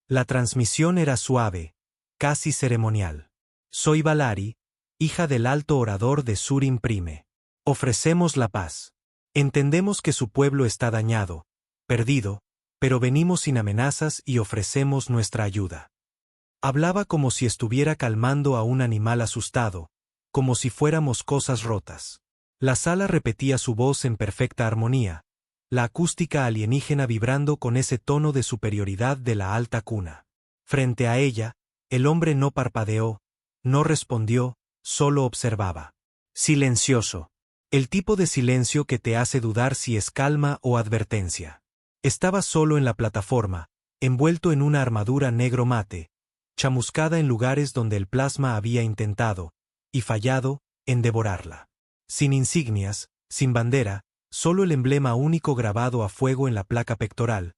La transmisión era suave, casi ceremonial. Soy Valari, hija del alto orador de Surin Prime. Ofrecemos la paz. Entendemos que su pueblo está dañado, perdido, pero venimos sin amenazas y ofrecemos nuestra ayuda. Hablaba como si estuviera calmando a un animal asustado, como si fuéramos cosas rotas. La sala repetía su voz en perfecta armonía, la acústica alienígena vibrando con ese tono de superioridad de la alta cuna. Frente a ella, el hombre no parpadeó, no respondió, solo observaba. Silencioso. El tipo de silencio que te hace dudar si es calma o advertencia. Estaba solo en la plataforma, envuelto en una armadura negro mate, chamuscada en lugares donde el plasma había intentado, y fallado, en devorarla. Sin insignias, sin bandera, solo el emblema único grabado a fuego en la placa pectoral,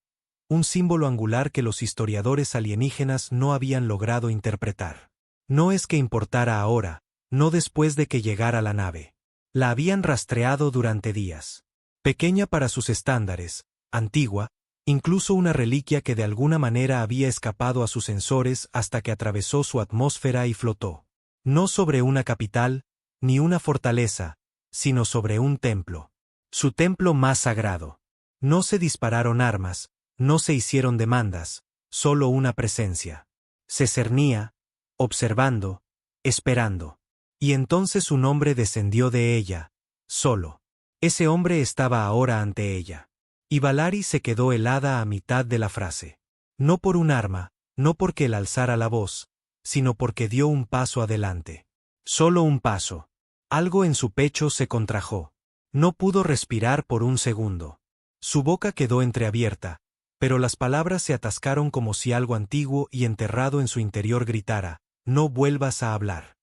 un símbolo angular que los historiadores alienígenas no habían logrado interpretar. No es que importara ahora, no después de que llegara la nave. La habían rastreado durante días. Pequeña para sus estándares, antigua, incluso una reliquia que de alguna manera había escapado a sus sensores hasta que atravesó su atmósfera y flotó. No sobre una capital, ni una fortaleza, sino sobre un templo. Su templo más sagrado. No se dispararon armas, no se hicieron demandas, solo una presencia. Se cernía, observando, esperando. Y entonces un hombre descendió de ella, solo. Ese hombre estaba ahora ante ella. Y Valari se quedó helada a mitad de la frase. No por un arma, no porque él alzara la voz, sino porque dio un paso adelante. Solo un paso. Algo en su pecho se contrajo. No pudo respirar por un segundo. Su boca quedó entreabierta, pero las palabras se atascaron como si algo antiguo y enterrado en su interior gritara, «No vuelvas a hablar».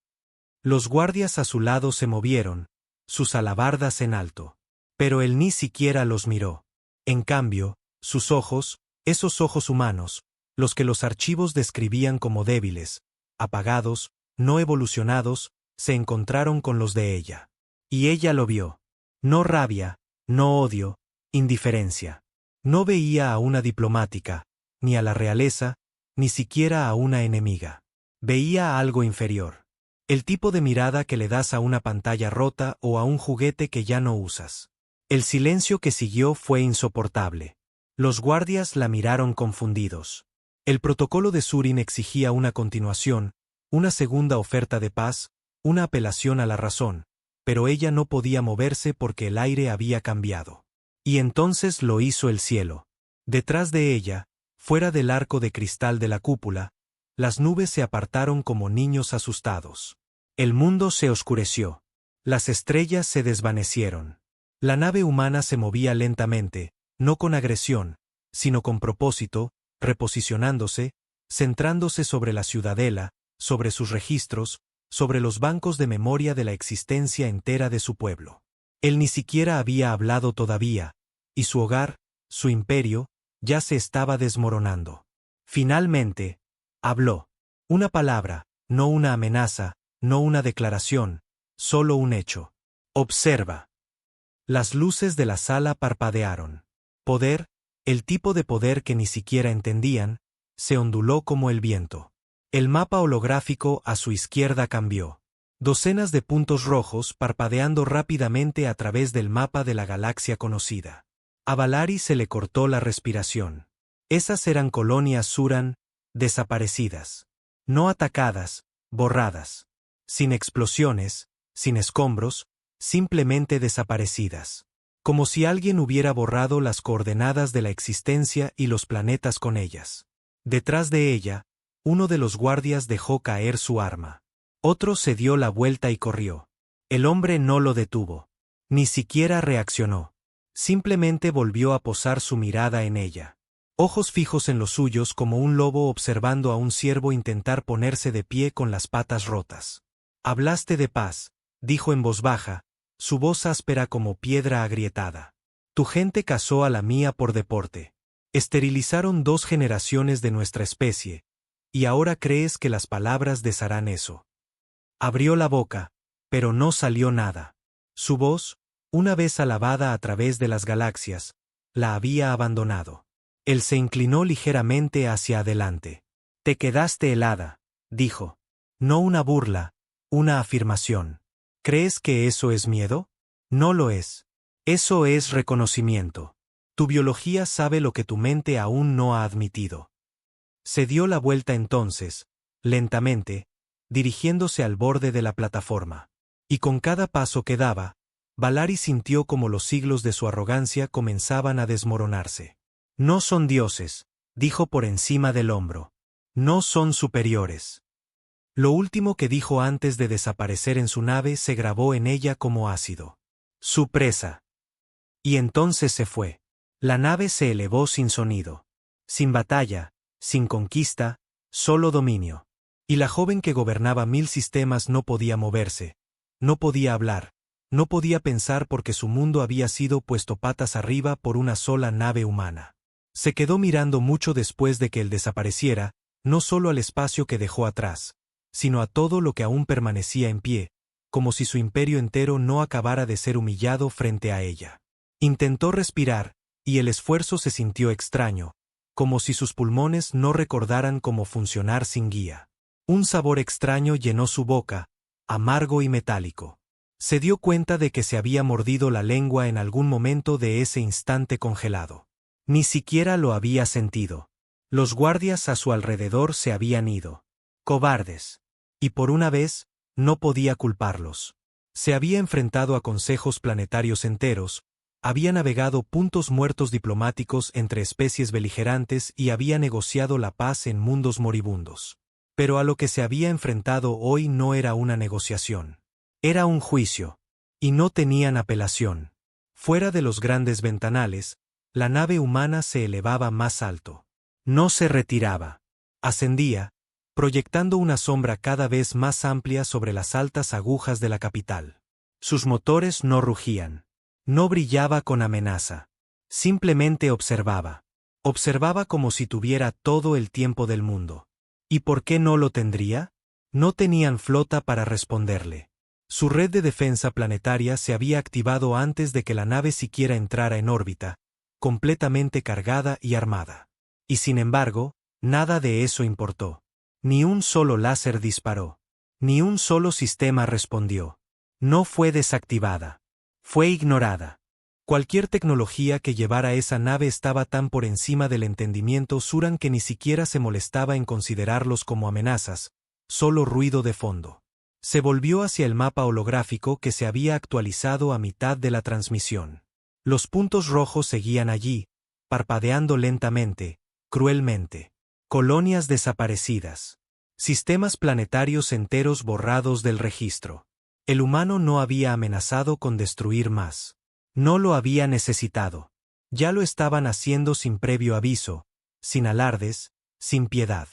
Los guardias a su lado se movieron, sus alabardas en alto. Pero él ni siquiera los miró. En cambio, sus ojos, esos ojos humanos, los que los archivos describían como débiles, apagados, no evolucionados, se encontraron con los de ella. Y ella lo vio. No rabia, no odio, indiferencia. No veía a una diplomática, ni a la realeza, ni siquiera a una enemiga. Veía a algo inferior. El tipo de mirada que le das a una pantalla rota o a un juguete que ya no usas. El silencio que siguió fue insoportable. Los guardias la miraron confundidos. El protocolo de Surin exigía una continuación, una segunda oferta de paz, una apelación a la razón, pero ella no podía moverse porque el aire había cambiado. Y entonces lo hizo el cielo. Detrás de ella, fuera del arco de cristal de la cúpula, las nubes se apartaron como niños asustados. El mundo se oscureció. Las estrellas se desvanecieron. La nave humana se movía lentamente, no con agresión, sino con propósito, reposicionándose, centrándose sobre la ciudadela, sobre sus registros, sobre los bancos de memoria de la existencia entera de su pueblo. Él ni siquiera había hablado todavía, y su hogar, su imperio, ya se estaba desmoronando. Finalmente, habló. Una palabra, no una amenaza, no una declaración, solo un hecho. Observa. Las luces de la sala parpadearon. Poder, el tipo de poder que ni siquiera entendían, se onduló como el viento. El mapa holográfico a su izquierda cambió. Docenas de puntos rojos parpadeando rápidamente a través del mapa de la galaxia conocida. A Valari se le cortó la respiración. Esas eran colonias Suran, desaparecidas. No atacadas, borradas. Sin explosiones, sin escombros, simplemente desaparecidas. Como si alguien hubiera borrado las coordenadas de la existencia y los planetas con ellas. Detrás de ella, uno de los guardias dejó caer su arma. Otro se dio la vuelta y corrió. El hombre no lo detuvo. Ni siquiera reaccionó. Simplemente volvió a posar su mirada en ella. Ojos fijos en los suyos como un lobo observando a un ciervo intentar ponerse de pie con las patas rotas. Hablaste de paz, dijo en voz baja, su voz áspera como piedra agrietada. Tu gente cazó a la mía por deporte. Esterilizaron 2 generaciones de nuestra especie, y ahora crees que las palabras desharán eso. Abrió la boca, pero no salió nada. Su voz, una vez alabada a través de las galaxias, la había abandonado. Él se inclinó ligeramente hacia adelante. Te quedaste helada, dijo. No una burla, una afirmación. ¿Crees que eso es miedo? No lo es. Eso es reconocimiento. Tu biología sabe lo que tu mente aún no ha admitido. Se dio la vuelta entonces, lentamente, dirigiéndose al borde de la plataforma. Y con cada paso que daba, Valari sintió como los siglos de su arrogancia comenzaban a desmoronarse. No son dioses, dijo por encima del hombro. No son superiores. Lo último que dijo antes de desaparecer en su nave se grabó en ella como ácido. Su presa. Y entonces se fue. La nave se elevó sin sonido. Sin batalla, sin conquista, solo dominio. Y la joven que gobernaba 1000 sistemas no podía moverse, no podía hablar, no podía pensar porque su mundo había sido puesto patas arriba por una sola nave humana. Se quedó mirando mucho después de que él desapareciera, no solo al espacio que dejó atrás, sino a todo lo que aún permanecía en pie, como si su imperio entero no acabara de ser humillado frente a ella. Intentó respirar, y el esfuerzo se sintió extraño, como si sus pulmones no recordaran cómo funcionar sin guía. Un sabor extraño llenó su boca, amargo y metálico. Se dio cuenta de que se había mordido la lengua en algún momento de ese instante congelado. Ni siquiera lo había sentido. Los guardias a su alrededor se habían ido. Cobardes. Y por una vez, no podía culparlos. Se había enfrentado a consejos planetarios enteros, había navegado puntos muertos diplomáticos entre especies beligerantes y había negociado la paz en mundos moribundos. Pero a lo que se había enfrentado hoy no era una negociación. Era un juicio. Y no tenían apelación. Fuera de los grandes ventanales, la nave humana se elevaba más alto. No se retiraba. Ascendía, proyectando una sombra cada vez más amplia sobre las altas agujas de la capital. Sus motores no rugían. No brillaba con amenaza. Simplemente observaba. Observaba como si tuviera todo el tiempo del mundo. ¿Y por qué no lo tendría? No tenían flota para responderle. Su red de defensa planetaria se había activado antes de que la nave siquiera entrara en órbita, completamente cargada y armada. Y sin embargo, nada de eso importó. Ni un solo láser disparó. Ni un solo sistema respondió. No fue desactivada. Fue ignorada. Cualquier tecnología que llevara esa nave estaba tan por encima del entendimiento Suran que ni siquiera se molestaba en considerarlos como amenazas, solo ruido de fondo. Se volvió hacia el mapa holográfico que se había actualizado a mitad de la transmisión. Los puntos rojos seguían allí, parpadeando lentamente, cruelmente. Colonias desaparecidas. Sistemas planetarios enteros borrados del registro. El humano no había amenazado con destruir más. No lo había necesitado. Ya lo estaban haciendo sin previo aviso, sin alardes, sin piedad.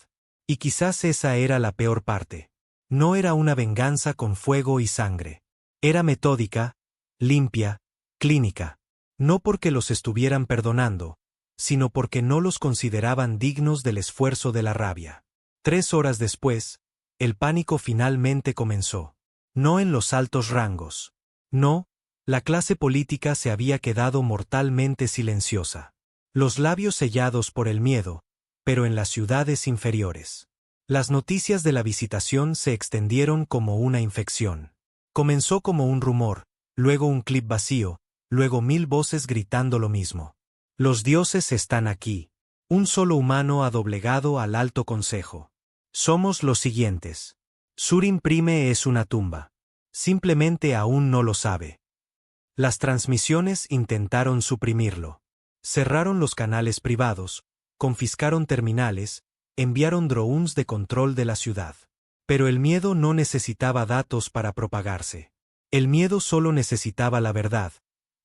Y quizás esa era la peor parte. No era una venganza con fuego y sangre. Era metódica, limpia, clínica. No porque los estuvieran perdonando, sino porque no los consideraban dignos del esfuerzo de la rabia. 3 horas después, el pánico finalmente comenzó. No en los altos rangos. No, la clase política se había quedado mortalmente silenciosa. Los labios sellados por el miedo, pero en las ciudades inferiores. Las noticias de la visitación se extendieron como una infección. Comenzó como un rumor, luego un clip vacío, luego 1000 voces gritando lo mismo. Los dioses están aquí. Un solo humano ha doblegado al alto consejo. Somos los siguientes. Surin Prime es una tumba. Simplemente aún no lo sabe. Las transmisiones intentaron suprimirlo. Cerraron los canales privados, confiscaron terminales, enviaron drones de control de la ciudad. Pero el miedo no necesitaba datos para propagarse. El miedo solo necesitaba la verdad,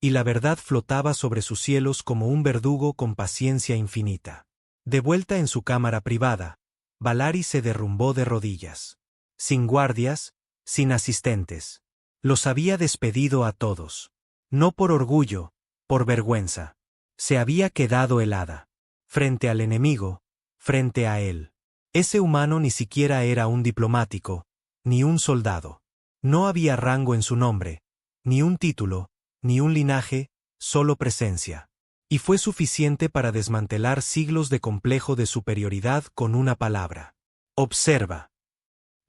y la verdad flotaba sobre sus cielos como un verdugo con paciencia infinita. De vuelta en su cámara privada, Valari se derrumbó de rodillas. Sin guardias, sin asistentes. Los había despedido a todos. No por orgullo, por vergüenza. Se había quedado helada. Frente al enemigo, frente a él. Ese humano ni siquiera era un diplomático, ni un soldado. No había rango en su nombre, ni un título, ni un linaje, solo presencia. Y fue suficiente para desmantelar siglos de complejo de superioridad con una palabra. Observa.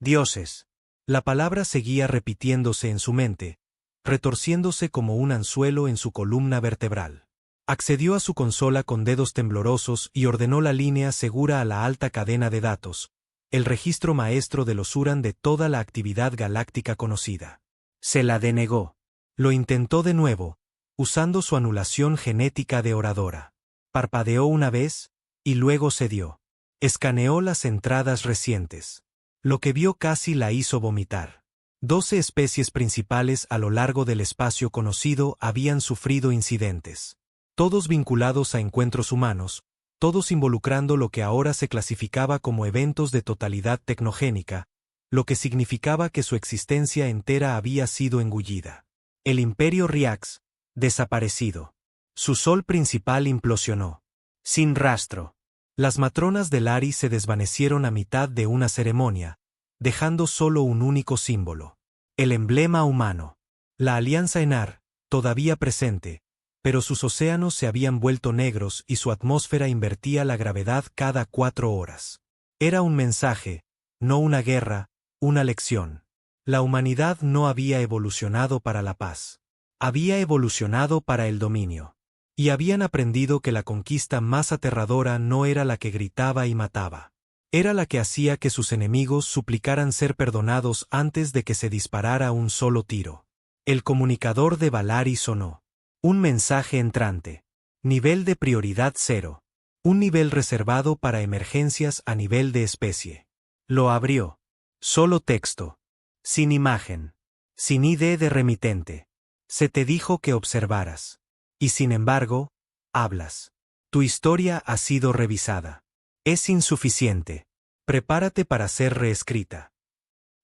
Dioses. La palabra seguía repitiéndose en su mente, retorciéndose como un anzuelo en su columna vertebral. Accedió a su consola con dedos temblorosos y ordenó la línea segura a la alta cadena de datos, el registro maestro de los Uran de toda la actividad galáctica conocida. Se la denegó. Lo intentó de nuevo, usando su anulación genética de oradora. Parpadeó una vez, y luego cedió. Escaneó las entradas recientes. Lo que vio casi la hizo vomitar. 12 especies principales a lo largo del espacio conocido habían sufrido incidentes. Todos vinculados a encuentros humanos, todos involucrando lo que ahora se clasificaba como eventos de totalidad tecnogénica, lo que significaba que su existencia entera había sido engullida. El Imperio Riax, desaparecido. Su sol principal implosionó. Sin rastro. Las matronas del Ari se desvanecieron a mitad de una ceremonia, dejando solo un único símbolo. El emblema humano. La Alianza Enar, todavía presente, pero sus océanos se habían vuelto negros y su atmósfera invertía la gravedad cada 4 horas. Era un mensaje, no una guerra, una lección. La humanidad no había evolucionado para la paz. Había evolucionado para el dominio. Y habían aprendido que la conquista más aterradora no era la que gritaba y mataba. Era la que hacía que sus enemigos suplicaran ser perdonados antes de que se disparara un solo tiro. El comunicador de Valari sonó. Un mensaje entrante. Nivel de prioridad 0. Un nivel reservado para emergencias a nivel de especie. Lo abrió. Solo texto. Sin imagen. Sin ID de remitente. Se te dijo que observaras. Y sin embargo, hablas. Tu historia ha sido revisada. Es insuficiente. Prepárate para ser reescrita.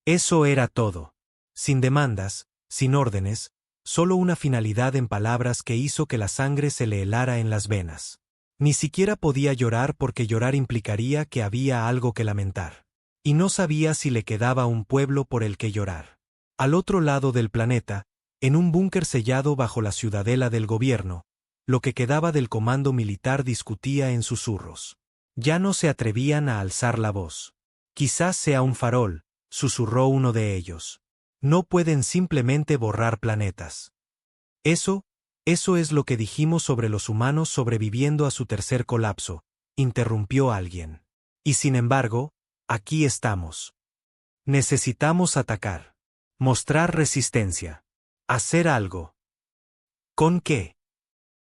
Eso era todo. Sin demandas, sin órdenes, solo una finalidad en palabras que hizo que la sangre se le helara en las venas. Ni siquiera podía llorar porque llorar implicaría que había algo que lamentar. Y no sabía si le quedaba un pueblo por el que llorar. Al otro lado del planeta, en un búnker sellado bajo la ciudadela del gobierno, lo que quedaba del comando militar discutía en susurros. Ya no se atrevían a alzar la voz. Quizás sea un farol, susurró uno de ellos. No pueden simplemente borrar planetas. Eso es lo que dijimos sobre los humanos sobreviviendo a su tercer colapso, interrumpió alguien. Y sin embargo, aquí estamos. Necesitamos atacar. Mostrar resistencia. Hacer algo. ¿Con qué?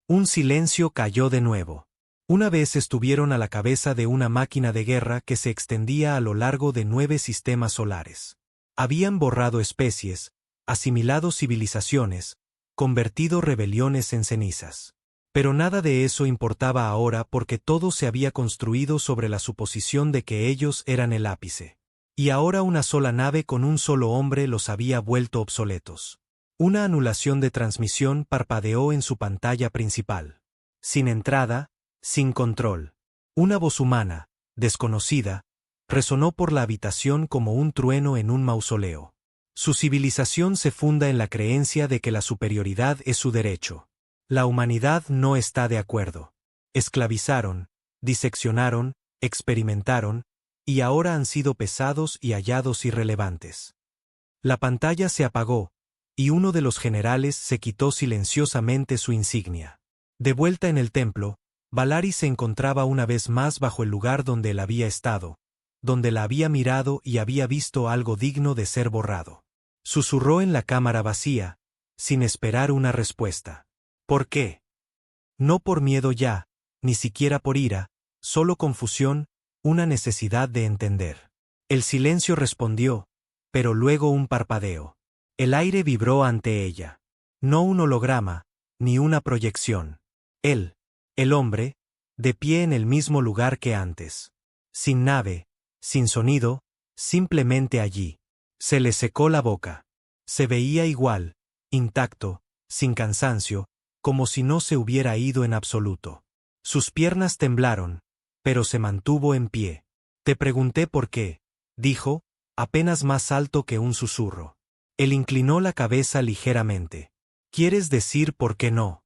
Un silencio cayó de nuevo. Una vez estuvieron a la cabeza de una máquina de guerra que se extendía a lo largo de 9 sistemas solares. Habían borrado especies, asimilado civilizaciones, convertido rebeliones en cenizas. Pero nada de eso importaba ahora porque todo se había construido sobre la suposición de que ellos eran el ápice. Y ahora una sola nave con un solo hombre los había vuelto obsoletos. Una anulación de transmisión parpadeó en su pantalla principal. Sin entrada, sin control. Una voz humana, desconocida, resonó por la habitación como un trueno en un mausoleo. Su civilización se funda en la creencia de que la superioridad es su derecho. La humanidad no está de acuerdo. Esclavizaron, diseccionaron, experimentaron, y ahora han sido pesados y hallados irrelevantes. La pantalla se apagó, y uno de los generales se quitó silenciosamente su insignia. De vuelta en el templo, Valari se encontraba una vez más bajo el lugar donde él había estado, donde la había mirado y había visto algo digno de ser borrado. Susurró en la cámara vacía, sin esperar una respuesta. ¿Por qué? No por miedo ya, ni siquiera por ira, solo confusión, una necesidad de entender. El silencio respondió, pero luego un parpadeo. El aire vibró ante ella. No un holograma, ni una proyección. Él, el hombre, de pie en el mismo lugar que antes. Sin nave, sin sonido, simplemente allí. Se le secó la boca. Se veía igual, intacto, sin cansancio, como si no se hubiera ido en absoluto. Sus piernas temblaron, pero se mantuvo en pie. Te pregunté por qué, dijo, apenas más alto que un susurro. Él inclinó la cabeza ligeramente. ¿Quieres decir por qué no?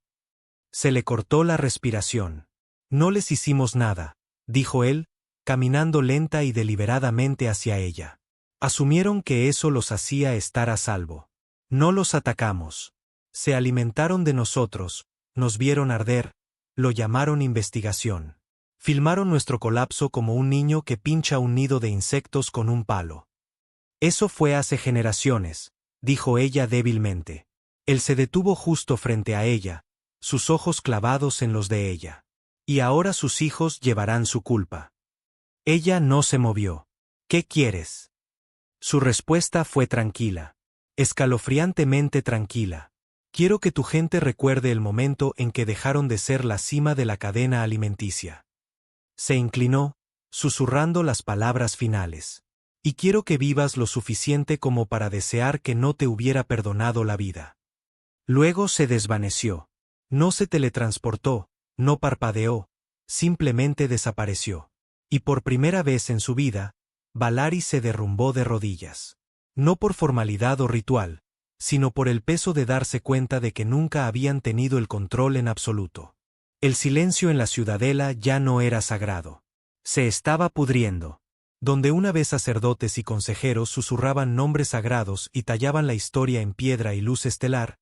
Se le cortó la respiración. No les hicimos nada, dijo él, caminando lenta y deliberadamente hacia ella. Asumieron que eso los hacía estar a salvo. No los atacamos. Se alimentaron de nosotros, nos vieron arder, lo llamaron investigación. Filmaron nuestro colapso como un niño que pincha un nido de insectos con un palo. Eso fue hace generaciones, dijo ella débilmente. Él se detuvo justo frente a ella, sus ojos clavados en los de ella. Y ahora sus hijos llevarán su culpa. Ella no se movió. ¿Qué quieres? Su respuesta fue tranquila. Escalofriantemente tranquila. Quiero que tu gente recuerde el momento en que dejaron de ser la cima de la cadena alimenticia. Se inclinó, susurrando las palabras finales. Y quiero que vivas lo suficiente como para desear que no te hubiera perdonado la vida. Luego se desvaneció. No se teletransportó, no parpadeó, simplemente desapareció. Y por primera vez en su vida, Valari se derrumbó de rodillas. No por formalidad o ritual, sino por el peso de darse cuenta de que nunca habían tenido el control en absoluto. El silencio en la ciudadela ya no era sagrado. Se estaba pudriendo. Donde una vez sacerdotes y consejeros susurraban nombres sagrados y tallaban la historia en piedra y luz estelar,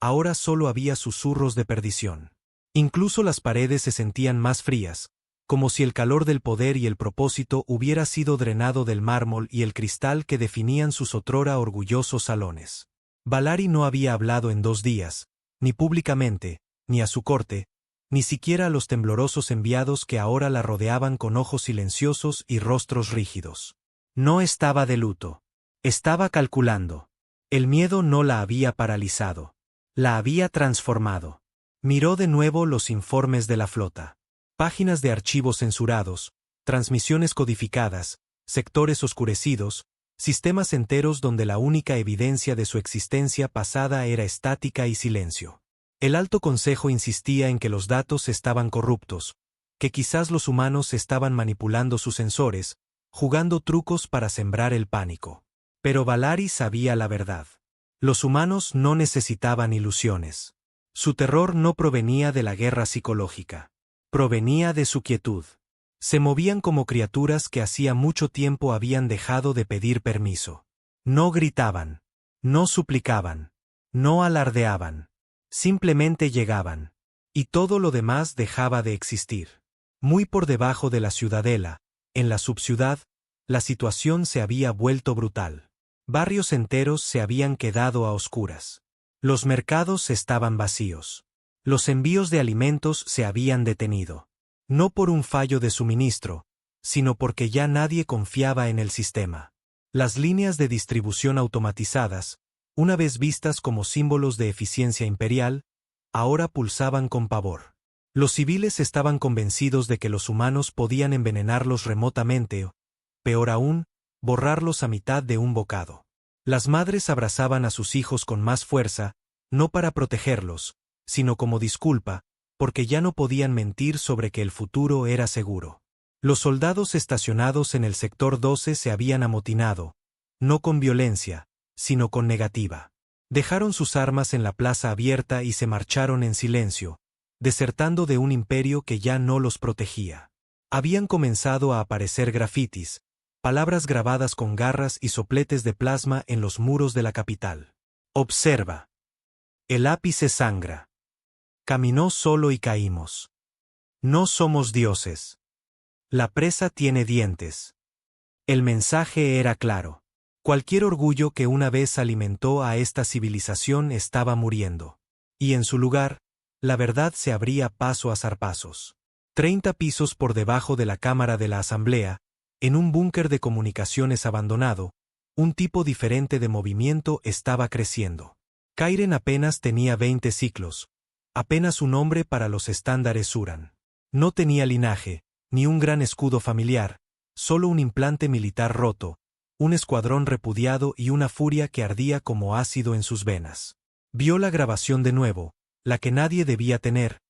ahora solo había susurros de perdición. Incluso las paredes se sentían más frías, como si el calor del poder y el propósito hubiera sido drenado del mármol y el cristal que definían sus otrora orgullosos salones. Valari no había hablado en 2 días, ni públicamente, ni a su corte, ni siquiera a los temblorosos enviados que ahora la rodeaban con ojos silenciosos y rostros rígidos. No estaba de luto. Estaba calculando. El miedo no la había paralizado. La había transformado. Miró de nuevo los informes de la flota. Páginas de archivos censurados, transmisiones codificadas, sectores oscurecidos, sistemas enteros donde la única evidencia de su existencia pasada era estática y silencio. El Alto Consejo insistía en que los datos estaban corruptos, que quizás los humanos estaban manipulando sus sensores, jugando trucos para sembrar el pánico. Pero Valari sabía la verdad. Los humanos no necesitaban ilusiones. Su terror no provenía de la guerra psicológica. Provenía de su quietud. Se movían como criaturas que hacía mucho tiempo habían dejado de pedir permiso. No gritaban. No suplicaban. No alardeaban. Simplemente llegaban. Y todo lo demás dejaba de existir. Muy por debajo de la ciudadela, en la subciudad, la situación se había vuelto brutal. Barrios enteros se habían quedado a oscuras. Los mercados estaban vacíos. Los envíos de alimentos se habían detenido. No por un fallo de suministro, sino porque ya nadie confiaba en el sistema. Las líneas de distribución automatizadas, una vez vistas como símbolos de eficiencia imperial, ahora pulsaban con pavor. Los civiles estaban convencidos de que los humanos podían envenenarlos remotamente o, peor aún, borrarlos a mitad de un bocado. Las madres abrazaban a sus hijos con más fuerza, no para protegerlos, sino como disculpa, porque ya no podían mentir sobre que el futuro era seguro. Los soldados estacionados en el sector 12 se habían amotinado, no con violencia, sino con negativa. Dejaron sus armas en la plaza abierta y se marcharon en silencio, desertando de un imperio que ya no los protegía. Habían comenzado a aparecer grafitis, palabras grabadas con garras y sopletes de plasma en los muros de la capital. Observa. El ápice sangra. Caminó solo y caímos. No somos dioses. La presa tiene dientes. El mensaje era claro. Cualquier orgullo que una vez alimentó a esta civilización estaba muriendo. Y en su lugar, la verdad se abría paso a zarpazos. 30 pisos por debajo de la Cámara de la Asamblea, en un búnker de comunicaciones abandonado, un tipo diferente de movimiento estaba creciendo. Kairen apenas tenía 20 ciclos, apenas un hombre para los estándares Suran. No tenía linaje, ni un gran escudo familiar, solo un implante militar roto, un escuadrón repudiado y una furia que ardía como ácido en sus venas. Vio la grabación de nuevo, la que nadie debía tener,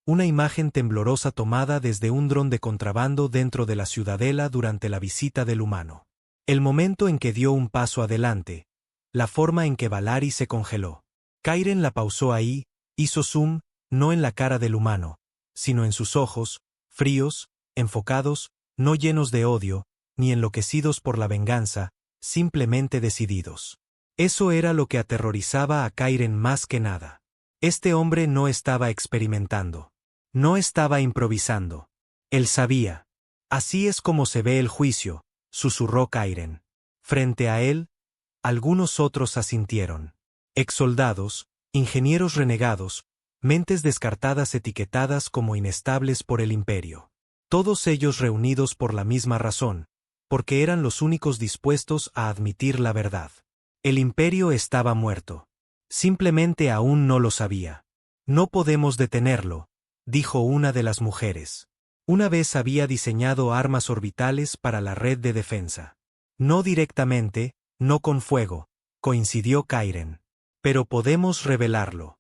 una imagen temblorosa tomada desde un dron de contrabando dentro de la ciudadela durante la visita del humano. El momento en que dio un paso adelante, la forma en que Valari se congeló. Kairen la pausó ahí, hizo zoom, no en la cara del humano, sino en sus ojos, fríos, enfocados, no llenos de odio, ni enloquecidos por la venganza, simplemente decididos. Eso era lo que aterrorizaba a Kairen más que nada. Este hombre no estaba experimentando. No estaba improvisando. Él sabía. Así es como se ve el juicio, susurró Kairen. Frente a él, algunos otros asintieron. Exsoldados, ingenieros renegados, mentes descartadas etiquetadas como inestables por el imperio. Todos ellos reunidos por la misma razón, porque eran los únicos dispuestos a admitir la verdad. El imperio estaba muerto. Simplemente aún no lo sabía. No podemos detenerlo, dijo una de las mujeres. Una vez había diseñado armas orbitales para la red de defensa. No directamente, no con fuego, coincidió Kairen. Pero podemos revelarlo.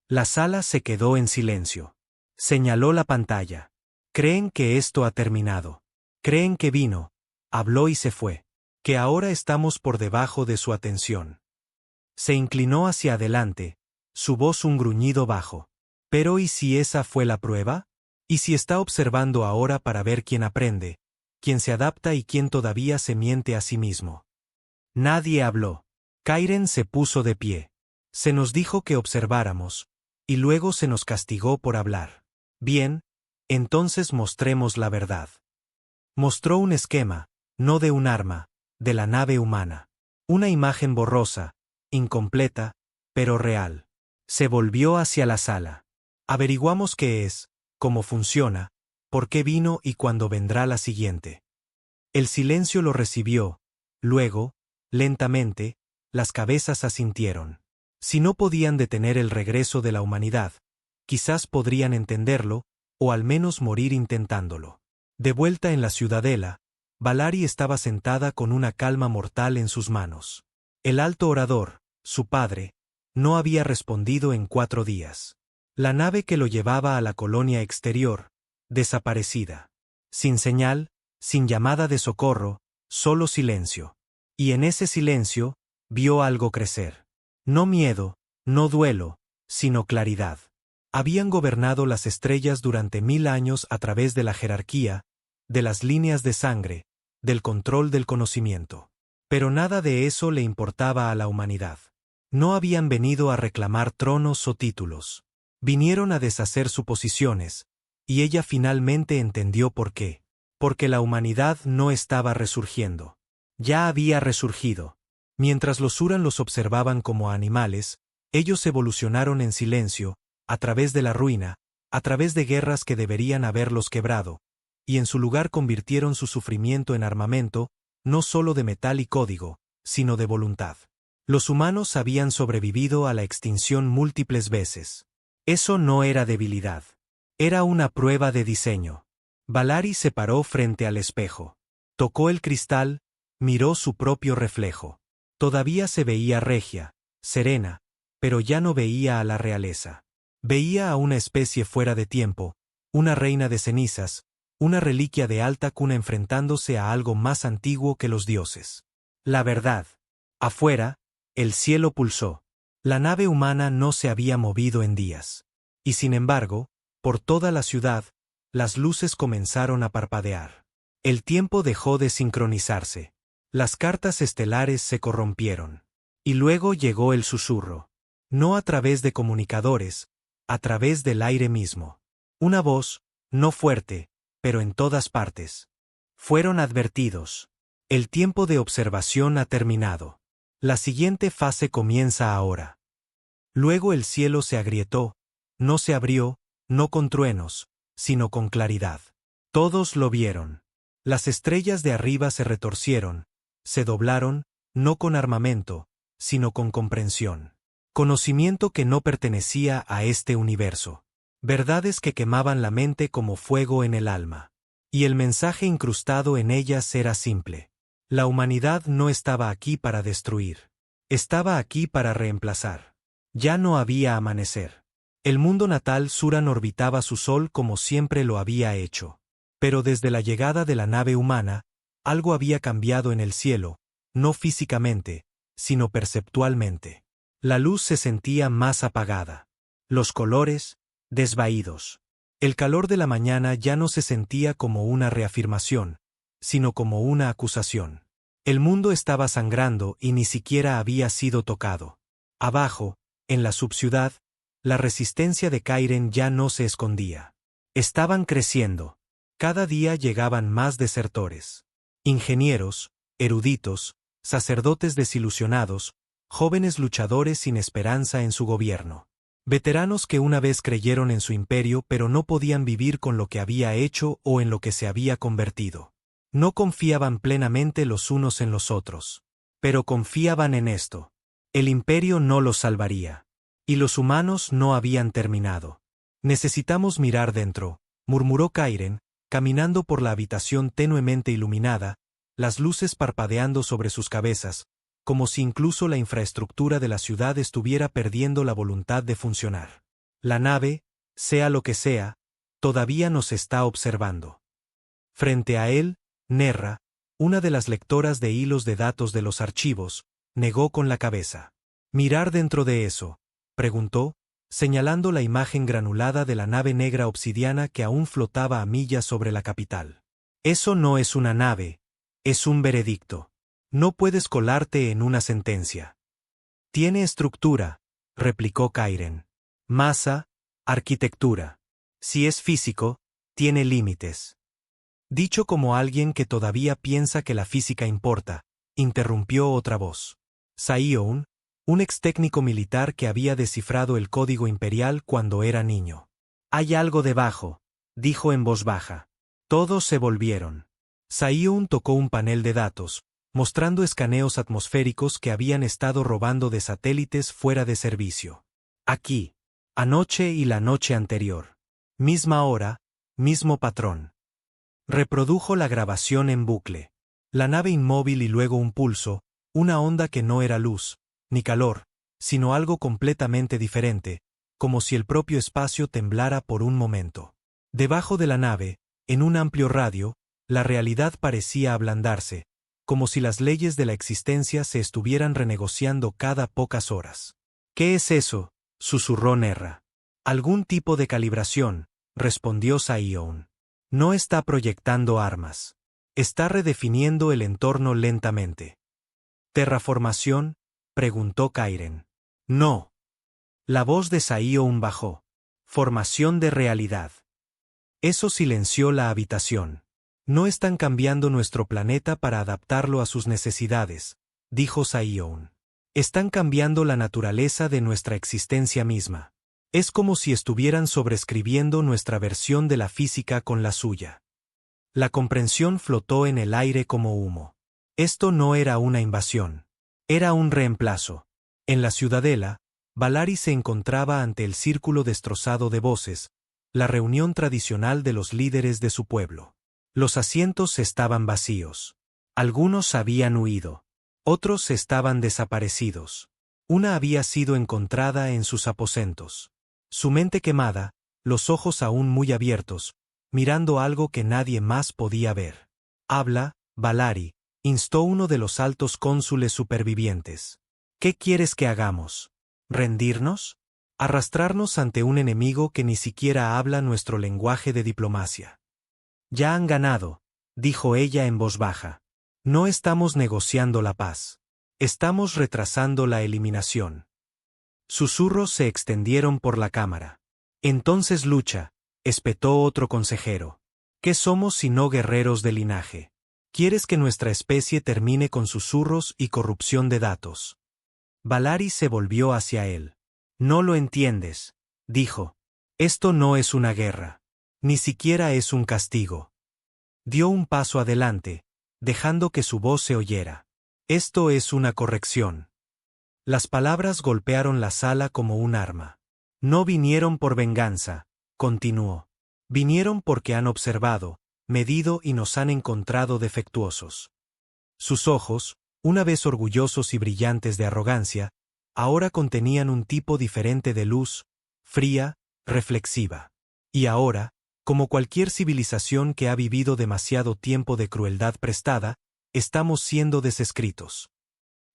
La sala se quedó en silencio. Señaló la pantalla. Creen que esto ha terminado. Creen que vino, habló y se fue. Que ahora estamos por debajo de su atención. Se inclinó hacia adelante, su voz un gruñido bajo. Pero ¿y si esa fue la prueba? ¿Y si está observando ahora para ver quién aprende, quién se adapta y quién todavía se miente a sí mismo? Nadie habló. Kairen se puso de pie. Se nos dijo que observáramos, y luego se nos castigó por hablar. Bien, entonces mostremos la verdad. Mostró un esquema, no de un arma, de la nave humana. Una imagen borrosa, incompleta, pero real. Se volvió hacia la sala. Averiguamos qué es, cómo funciona, por qué vino y cuándo vendrá la siguiente. El silencio lo recibió, luego, lentamente, las cabezas asintieron. Si no podían detener el regreso de la humanidad, quizás podrían entenderlo, o al menos morir intentándolo. De vuelta en la ciudadela, Valari estaba sentada con una calma mortal en sus manos. El alto orador, su padre, no había respondido en 4 días. La nave que lo llevaba a la colonia exterior, desaparecida. Sin señal, sin llamada de socorro, solo silencio. Y en ese silencio, vio algo crecer. No miedo, no duelo, sino claridad. Habían gobernado las estrellas durante 1000 años a través de la jerarquía, de las líneas de sangre, del control del conocimiento. Pero nada de eso le importaba a la humanidad. No habían venido a reclamar tronos o títulos. Vinieron a deshacer suposiciones, y ella finalmente entendió por qué. Porque la humanidad no estaba resurgiendo. Ya había resurgido. Mientras los Uran los observaban como animales, ellos evolucionaron en silencio, a través de la ruina, a través de guerras que deberían haberlos quebrado, y en su lugar convirtieron su sufrimiento en armamento, no solo de metal y código, sino de voluntad. Los humanos habían sobrevivido a la extinción múltiples veces. Eso no era debilidad. Era una prueba de diseño. Valari se paró frente al espejo. Tocó el cristal, miró su propio reflejo. Todavía se veía regia, serena, pero ya no veía a la realeza. Veía a una especie fuera de tiempo, una reina de cenizas, una reliquia de alta cuna enfrentándose a algo más antiguo que los dioses. La verdad. Afuera, el cielo pulsó. La nave humana no se había movido en días. Y sin embargo, por toda la ciudad, las luces comenzaron a parpadear. El tiempo dejó de sincronizarse. Las cartas estelares se corrompieron. Y luego llegó el susurro. No a través de comunicadores, a través del aire mismo. Una voz, no fuerte, pero en todas partes. Fueron advertidos. El tiempo de observación ha terminado. La siguiente fase comienza ahora. Luego el cielo se agrietó, no se abrió, no con truenos, sino con claridad. Todos lo vieron. Las estrellas de arriba se retorcieron, se doblaron, no con armamento, sino con comprensión. Conocimiento que no pertenecía a este universo. Verdades que quemaban la mente como fuego en el alma. Y el mensaje incrustado en ellas era simple. La humanidad no estaba aquí para destruir. Estaba aquí para reemplazar. Ya no había amanecer. El mundo natal Suran orbitaba su sol como siempre lo había hecho. Pero desde la llegada de la nave humana, algo había cambiado en el cielo, no físicamente, sino perceptualmente. La luz se sentía más apagada. Los colores, desvaídos. El calor de la mañana ya no se sentía como una reafirmación, sino como una acusación. El mundo estaba sangrando y ni siquiera había sido tocado. Abajo, en la subciudad, la resistencia de Kairen ya no se escondía. Estaban creciendo. Cada día llegaban más desertores. Ingenieros, eruditos, sacerdotes desilusionados, jóvenes luchadores sin esperanza en su gobierno. Veteranos que una vez creyeron en su imperio pero no podían vivir con lo que había hecho o en lo que se había convertido. No confiaban plenamente los unos en los otros. Pero confiaban en esto. El imperio no los salvaría. Y los humanos no habían terminado. Necesitamos mirar dentro, murmuró Kairen, caminando por la habitación tenuemente iluminada, las luces parpadeando sobre sus cabezas, como si incluso la infraestructura de la ciudad estuviera perdiendo la voluntad de funcionar. La nave, sea lo que sea, todavía nos está observando. Frente a él, Nerra, una de las lectoras de hilos de datos de los archivos, negó con la cabeza. ¿Mirar dentro de eso?, preguntó, señalando la imagen granulada de la nave negra obsidiana que aún flotaba a millas sobre la capital. Eso no es una nave, es un veredicto. No puedes colarte en una sentencia. Tiene estructura, replicó Kairen. Masa, arquitectura. Si es físico, tiene límites. Dicho como alguien que todavía piensa que la física importa, interrumpió otra voz. Saioun, un ex técnico militar que había descifrado el código imperial cuando era niño. Hay algo debajo, dijo en voz baja. Todos se volvieron. Saioun tocó un panel de datos, mostrando escaneos atmosféricos que habían estado robando de satélites fuera de servicio. Aquí. Anoche y la noche anterior. Misma hora, mismo patrón. Reprodujo la grabación en bucle. La nave inmóvil y luego un pulso, una onda que no era luz, ni calor, sino algo completamente diferente, como si el propio espacio temblara por un momento. Debajo de la nave, en un amplio radio, la realidad parecía ablandarse, como si las leyes de la existencia se estuvieran renegociando cada pocas horas. ¿Qué es eso?, susurró Nerra. Algún tipo de calibración, respondió Saioun. No está proyectando armas. Está redefiniendo el entorno lentamente. ¿Terraformación?, preguntó Kairen. No. La voz de Saioun bajó. Formación de realidad. Eso silenció la habitación. No están cambiando nuestro planeta para adaptarlo a sus necesidades, dijo Saioun. Están cambiando la naturaleza de nuestra existencia misma. Es como si estuvieran sobreescribiendo nuestra versión de la física con la suya. La comprensión flotó en el aire como humo. Esto no era una invasión. Era un reemplazo. En la ciudadela, Valari se encontraba ante el círculo destrozado de voces, la reunión tradicional de los líderes de su pueblo. Los asientos estaban vacíos. Algunos habían huido. Otros estaban desaparecidos. Una había sido encontrada en sus aposentos. Su mente quemada, los ojos aún muy abiertos, mirando algo que nadie más podía ver. Habla, Valari, instó uno de los altos cónsules supervivientes. ¿Qué quieres que hagamos? ¿Rendirnos? ¿Arrastrarnos ante un enemigo que ni siquiera habla nuestro lenguaje de diplomacia? Ya han ganado, dijo ella en voz baja. No estamos negociando la paz. Estamos retrasando la eliminación. Susurros se extendieron por la cámara. Entonces lucha, espetó otro consejero. ¿Qué somos sino guerreros de linaje? ¿Quieres que nuestra especie termine con susurros y corrupción de datos? Valari se volvió hacia él. No lo entiendes, dijo. Esto no es una guerra. Ni siquiera es un castigo. Dio un paso adelante, dejando que su voz se oyera. Esto es una corrección. Las palabras golpearon la sala como un arma. No vinieron por venganza, continuó. Vinieron porque han observado, medido y nos han encontrado defectuosos. Sus ojos, una vez orgullosos y brillantes de arrogancia, ahora contenían un tipo diferente de luz, fría, reflexiva. Y ahora, como cualquier civilización que ha vivido demasiado tiempo de crueldad prestada, estamos siendo desescritos.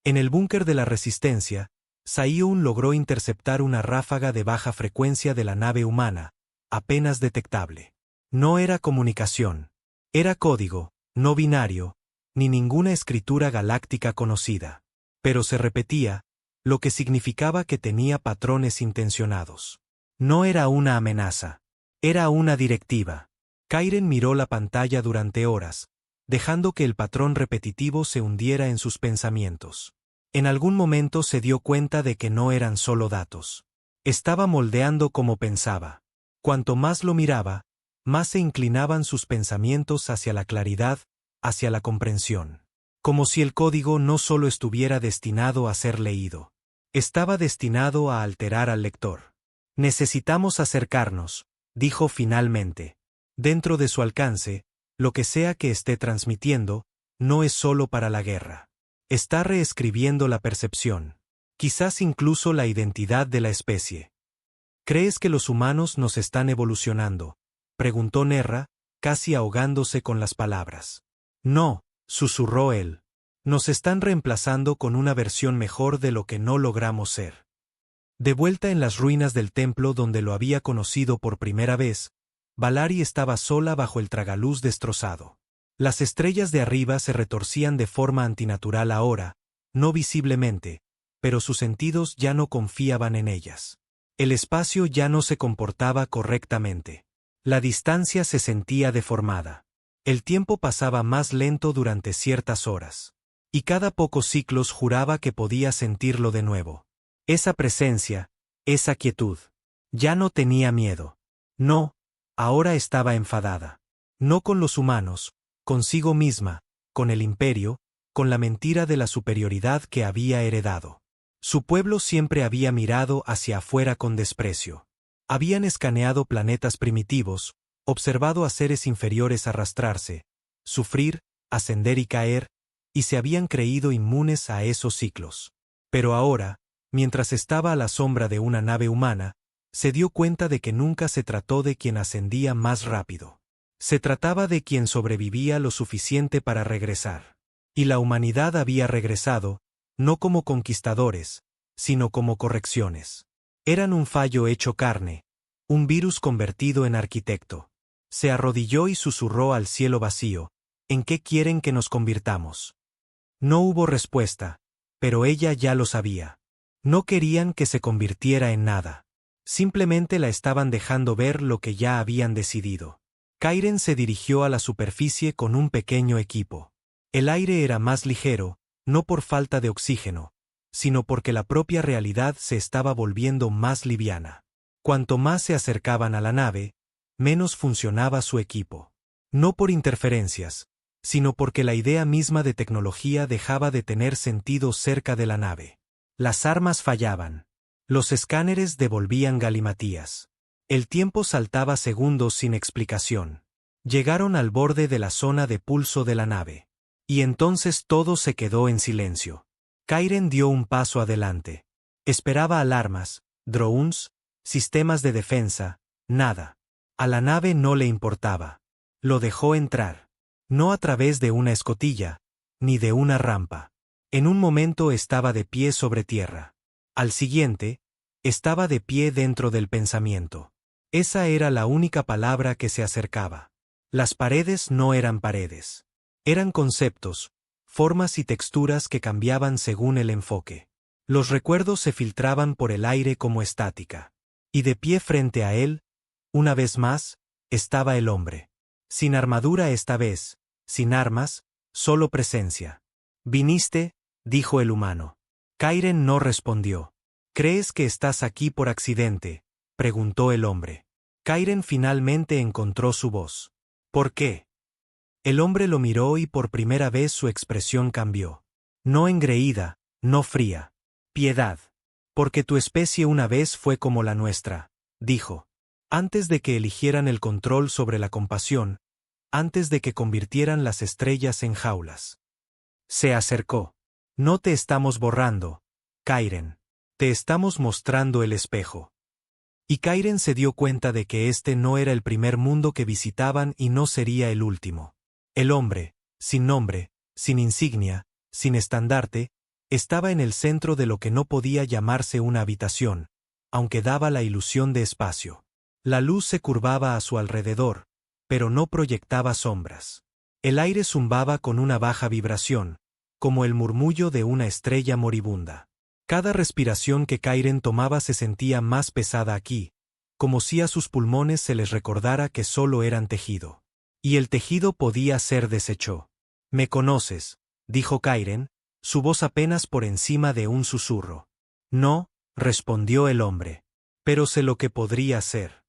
En el búnker de la Resistencia, Sayun logró interceptar una ráfaga de baja frecuencia de la nave humana, apenas detectable. No era comunicación. Era código, no binario, ni ninguna escritura galáctica conocida. Pero se repetía, lo que significaba que tenía patrones intencionados. No era una amenaza. Era una directiva. Kairen miró la pantalla durante horas, dejando que el patrón repetitivo se hundiera en sus pensamientos. En algún momento se dio cuenta de que no eran solo datos. Estaba moldeando como pensaba. Cuanto más lo miraba, más se inclinaban sus pensamientos hacia la claridad, hacia la comprensión. Como si el código no solo estuviera destinado a ser leído. Estaba destinado a alterar al lector. Necesitamos acercarnos, dijo finalmente. Dentro de su alcance, lo que sea que esté transmitiendo, no es solo para la guerra. Está reescribiendo la percepción. Quizás incluso la identidad de la especie. ¿Crees que los humanos nos están evolucionando?, preguntó Nerra, casi ahogándose con las palabras. No, susurró él. Nos están reemplazando con una versión mejor de lo que no logramos ser. De vuelta en las ruinas del templo donde lo había conocido por primera vez, Valari estaba sola bajo el tragaluz destrozado. Las estrellas de arriba se retorcían de forma antinatural ahora, no visiblemente, pero sus sentidos ya no confiaban en ellas. El espacio ya no se comportaba correctamente. La distancia se sentía deformada. El tiempo pasaba más lento durante ciertas horas. Y cada pocos ciclos juraba que podía sentirlo de nuevo. Esa presencia, esa quietud. Ya no tenía miedo. No, ahora estaba enfadada. No con los humanos, consigo misma, con el imperio, con la mentira de la superioridad que había heredado. Su pueblo siempre había mirado hacia afuera con desprecio. Habían escaneado planetas primitivos, observado a seres inferiores arrastrarse, sufrir, ascender y caer, y se habían creído inmunes a esos ciclos. Pero ahora, mientras estaba a la sombra de una nave humana, se dio cuenta de que nunca se trató de quien ascendía más rápido. Se trataba de quien sobrevivía lo suficiente para regresar. Y la humanidad había regresado, no como conquistadores, sino como correcciones. Eran un fallo hecho carne, un virus convertido en arquitecto. Se arrodilló y susurró al cielo vacío, ¿en qué quieren que nos convirtamos? No hubo respuesta, pero ella ya lo sabía. No querían que se convirtiera en nada. Simplemente la estaban dejando ver lo que ya habían decidido. Kairen se dirigió a la superficie con un pequeño equipo. El aire era más ligero, no por falta de oxígeno, sino porque la propia realidad se estaba volviendo más liviana. Cuanto más se acercaban a la nave, menos funcionaba su equipo. No por interferencias, sino porque la idea misma de tecnología dejaba de tener sentido cerca de la nave. Las armas fallaban. Los escáneres devolvían galimatías. El tiempo saltaba segundos sin explicación. Llegaron al borde de la zona de pulso de la nave. Y entonces todo se quedó en silencio. Kairen dio un paso adelante. Esperaba alarmas, drones, sistemas de defensa, nada. A la nave no le importaba. Lo dejó entrar. No a través de una escotilla, ni de una rampa. En un momento estaba de pie sobre tierra. Al siguiente, estaba de pie dentro del pensamiento. Esa era la única palabra que se acercaba. Las paredes no eran paredes. Eran conceptos, formas y texturas que cambiaban según el enfoque. Los recuerdos se filtraban por el aire como estática. Y de pie frente a él, una vez más, estaba el hombre. Sin armadura esta vez, sin armas, solo presencia. «Viniste», dijo el humano. Kairen no respondió. «¿Crees que estás aquí por accidente?», preguntó el hombre. Kairen finalmente encontró su voz. «¿Por qué?». El hombre lo miró y por primera vez su expresión cambió. No engreída, no fría. «Piedad. Porque tu especie una vez fue como la nuestra», dijo. «Antes de que eligieran el control sobre la compasión, antes de que convirtieran las estrellas en jaulas». Se acercó. «No te estamos borrando, Kairen. Te estamos mostrando el espejo». Y Kairen se dio cuenta de que este no era el primer mundo que visitaban y no sería el último. El hombre, sin nombre, sin insignia, sin estandarte, Estaba en el centro de lo que no podía llamarse una habitación, aunque daba la ilusión de espacio. La luz se curvaba a su alrededor, pero no proyectaba sombras. El aire zumbaba con una baja vibración, como el murmullo de una estrella moribunda. Cada respiración que Kairen tomaba se sentía más pesada aquí, como si a sus pulmones se les recordara que solo eran tejido. Y el tejido podía ser deshecho. «¿Me conoces?», dijo Kairen, su voz apenas por encima de un susurro. «No», respondió el hombre. «Pero sé lo que podría ser».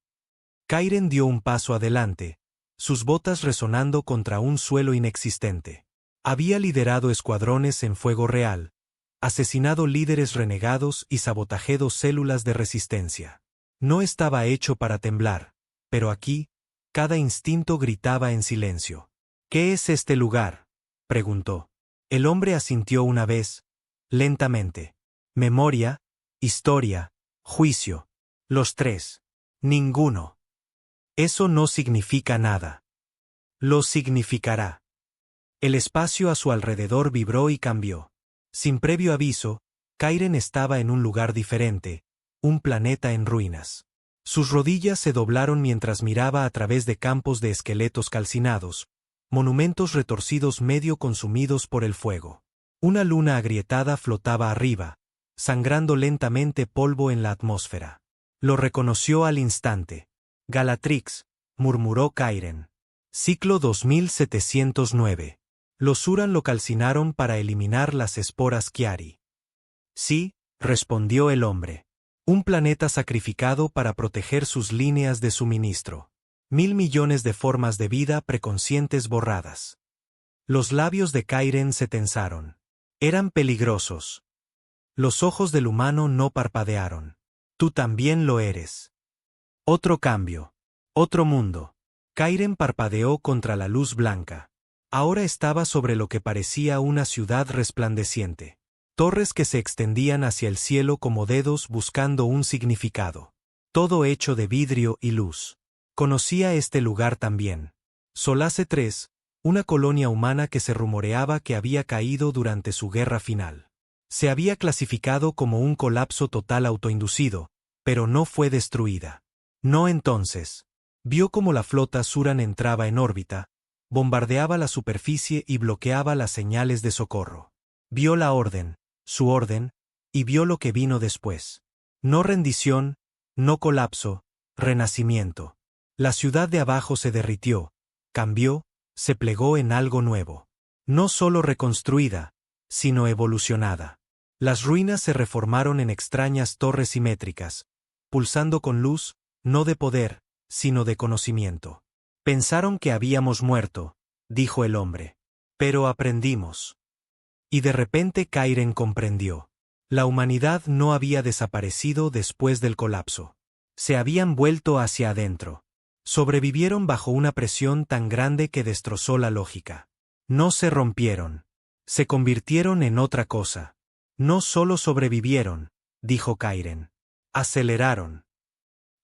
Kairen dio un paso adelante, sus botas resonando contra un suelo inexistente. Había liderado escuadrones en fuego real, asesinado líderes renegados y sabotajeado células de resistencia. No estaba hecho para temblar, pero aquí, cada instinto gritaba en silencio. «¿Qué es este lugar?», preguntó. El hombre asintió una vez, lentamente. «Memoria, historia, juicio. Los tres. Ninguno. Eso no significa nada. Lo significará». El espacio a su alrededor vibró y cambió. Sin previo aviso, Kairen estaba en un lugar diferente, un planeta en ruinas. Sus rodillas se doblaron mientras miraba a través de campos de esqueletos calcinados, monumentos retorcidos medio consumidos por el fuego. Una luna agrietada flotaba arriba, sangrando lentamente polvo en la atmósfera. Lo reconoció al instante. «Galatrix», murmuró Kairen. Ciclo 2709. Los Uran lo calcinaron para eliminar las esporas Kiari. «Sí», respondió el hombre. «Un planeta sacrificado para proteger sus líneas de suministro. 1.000 millones de formas de vida preconscientes borradas». Los labios de Kairen se tensaron. Eran peligrosos. Los ojos del humano no parpadearon. «Tú también lo eres». Otro cambio. Otro mundo. Kairen parpadeó contra la luz blanca. Ahora estaba sobre lo que parecía una ciudad resplandeciente. Torres que se extendían hacia el cielo como dedos buscando un significado. Todo hecho de vidrio y luz. Conocía este lugar también. Solace 3, una colonia humana que se rumoreaba que había caído durante su guerra final. Se había clasificado como un colapso total autoinducido, pero no fue destruida. No entonces. Vio cómo la flota Suran entraba en órbita, bombardeaba la superficie y bloqueaba las señales de socorro. Vio la orden, su orden, y vio lo que vino después. No rendición, no colapso, renacimiento. La ciudad de abajo se derritió, cambió, se plegó en algo nuevo. No solo reconstruida, sino evolucionada. Las ruinas se reformaron en extrañas torres simétricas, pulsando con luz, no de poder, sino de conocimiento. «Pensaron que habíamos muerto», dijo el hombre. «Pero aprendimos». Y de repente Kairen comprendió. La humanidad no había desaparecido después del colapso. Se habían vuelto hacia adentro. Sobrevivieron bajo una presión tan grande que destrozó la lógica. No se rompieron. Se convirtieron en otra cosa. «No solo sobrevivieron», dijo Kairen. «Aceleraron».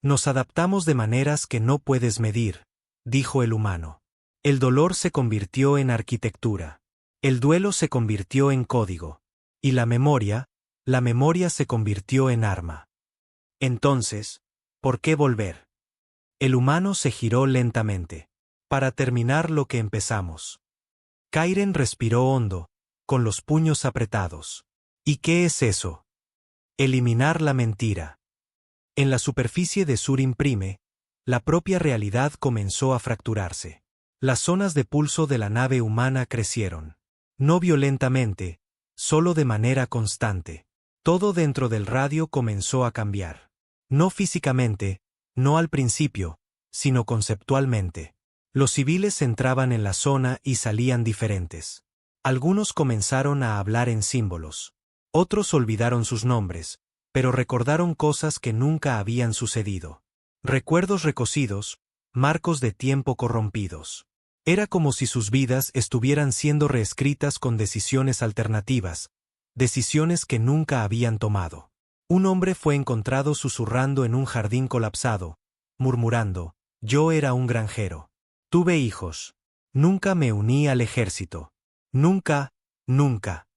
«Nos adaptamos de maneras que no puedes medir», dijo el humano. «El dolor se convirtió en arquitectura. El duelo se convirtió en código. Y la memoria se convirtió en arma. Entonces, ¿por qué volver?» El humano se giró lentamente. «Para terminar lo que empezamos». Kairen respiró hondo, con los puños apretados. «¿Y qué es eso?» «Eliminar la mentira». En la superficie de Surin Prime, la propia realidad comenzó a fracturarse. Las zonas de pulso de la nave humana crecieron. No violentamente, solo de manera constante. Todo dentro del radio comenzó a cambiar. No físicamente, no al principio, sino conceptualmente. Los civiles entraban en la zona y salían diferentes. Algunos comenzaron a hablar en símbolos. Otros olvidaron sus nombres, pero recordaron cosas que nunca habían sucedido. Recuerdos recocidos, marcos de tiempo corrompidos. Era como si sus vidas estuvieran siendo reescritas con decisiones alternativas, decisiones que nunca habían tomado. Un hombre fue encontrado susurrando en un jardín colapsado, murmurando: «Yo era un granjero. Tuve hijos. Nunca me uní al ejército. Nunca, nunca».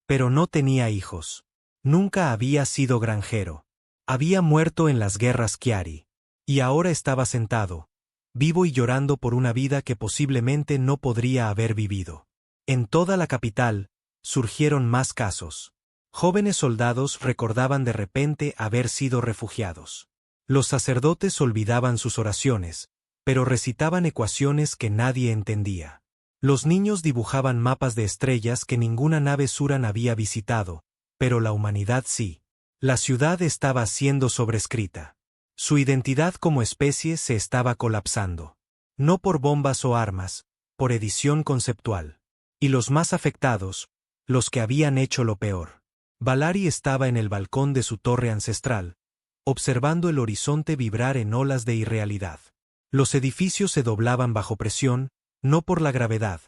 Pero no tenía hijos. Nunca había sido granjero. Había muerto en las guerras Chiari. Y ahora estaba sentado, vivo y llorando por una vida que posiblemente no podría haber vivido. En toda la capital, surgieron más casos. Jóvenes soldados recordaban de repente haber sido refugiados. Los sacerdotes olvidaban sus oraciones, pero recitaban ecuaciones que nadie entendía. Los niños dibujaban mapas de estrellas que ninguna nave Suran había visitado, pero la humanidad sí. La ciudad estaba siendo sobrescrita. Su identidad como especie se estaba colapsando. No por bombas o armas, por edición conceptual. Y los más afectados, los que habían hecho lo peor. Valari estaba en el balcón de su torre ancestral, observando el horizonte vibrar en olas de irrealidad. Los edificios se doblaban bajo presión, no por la gravedad,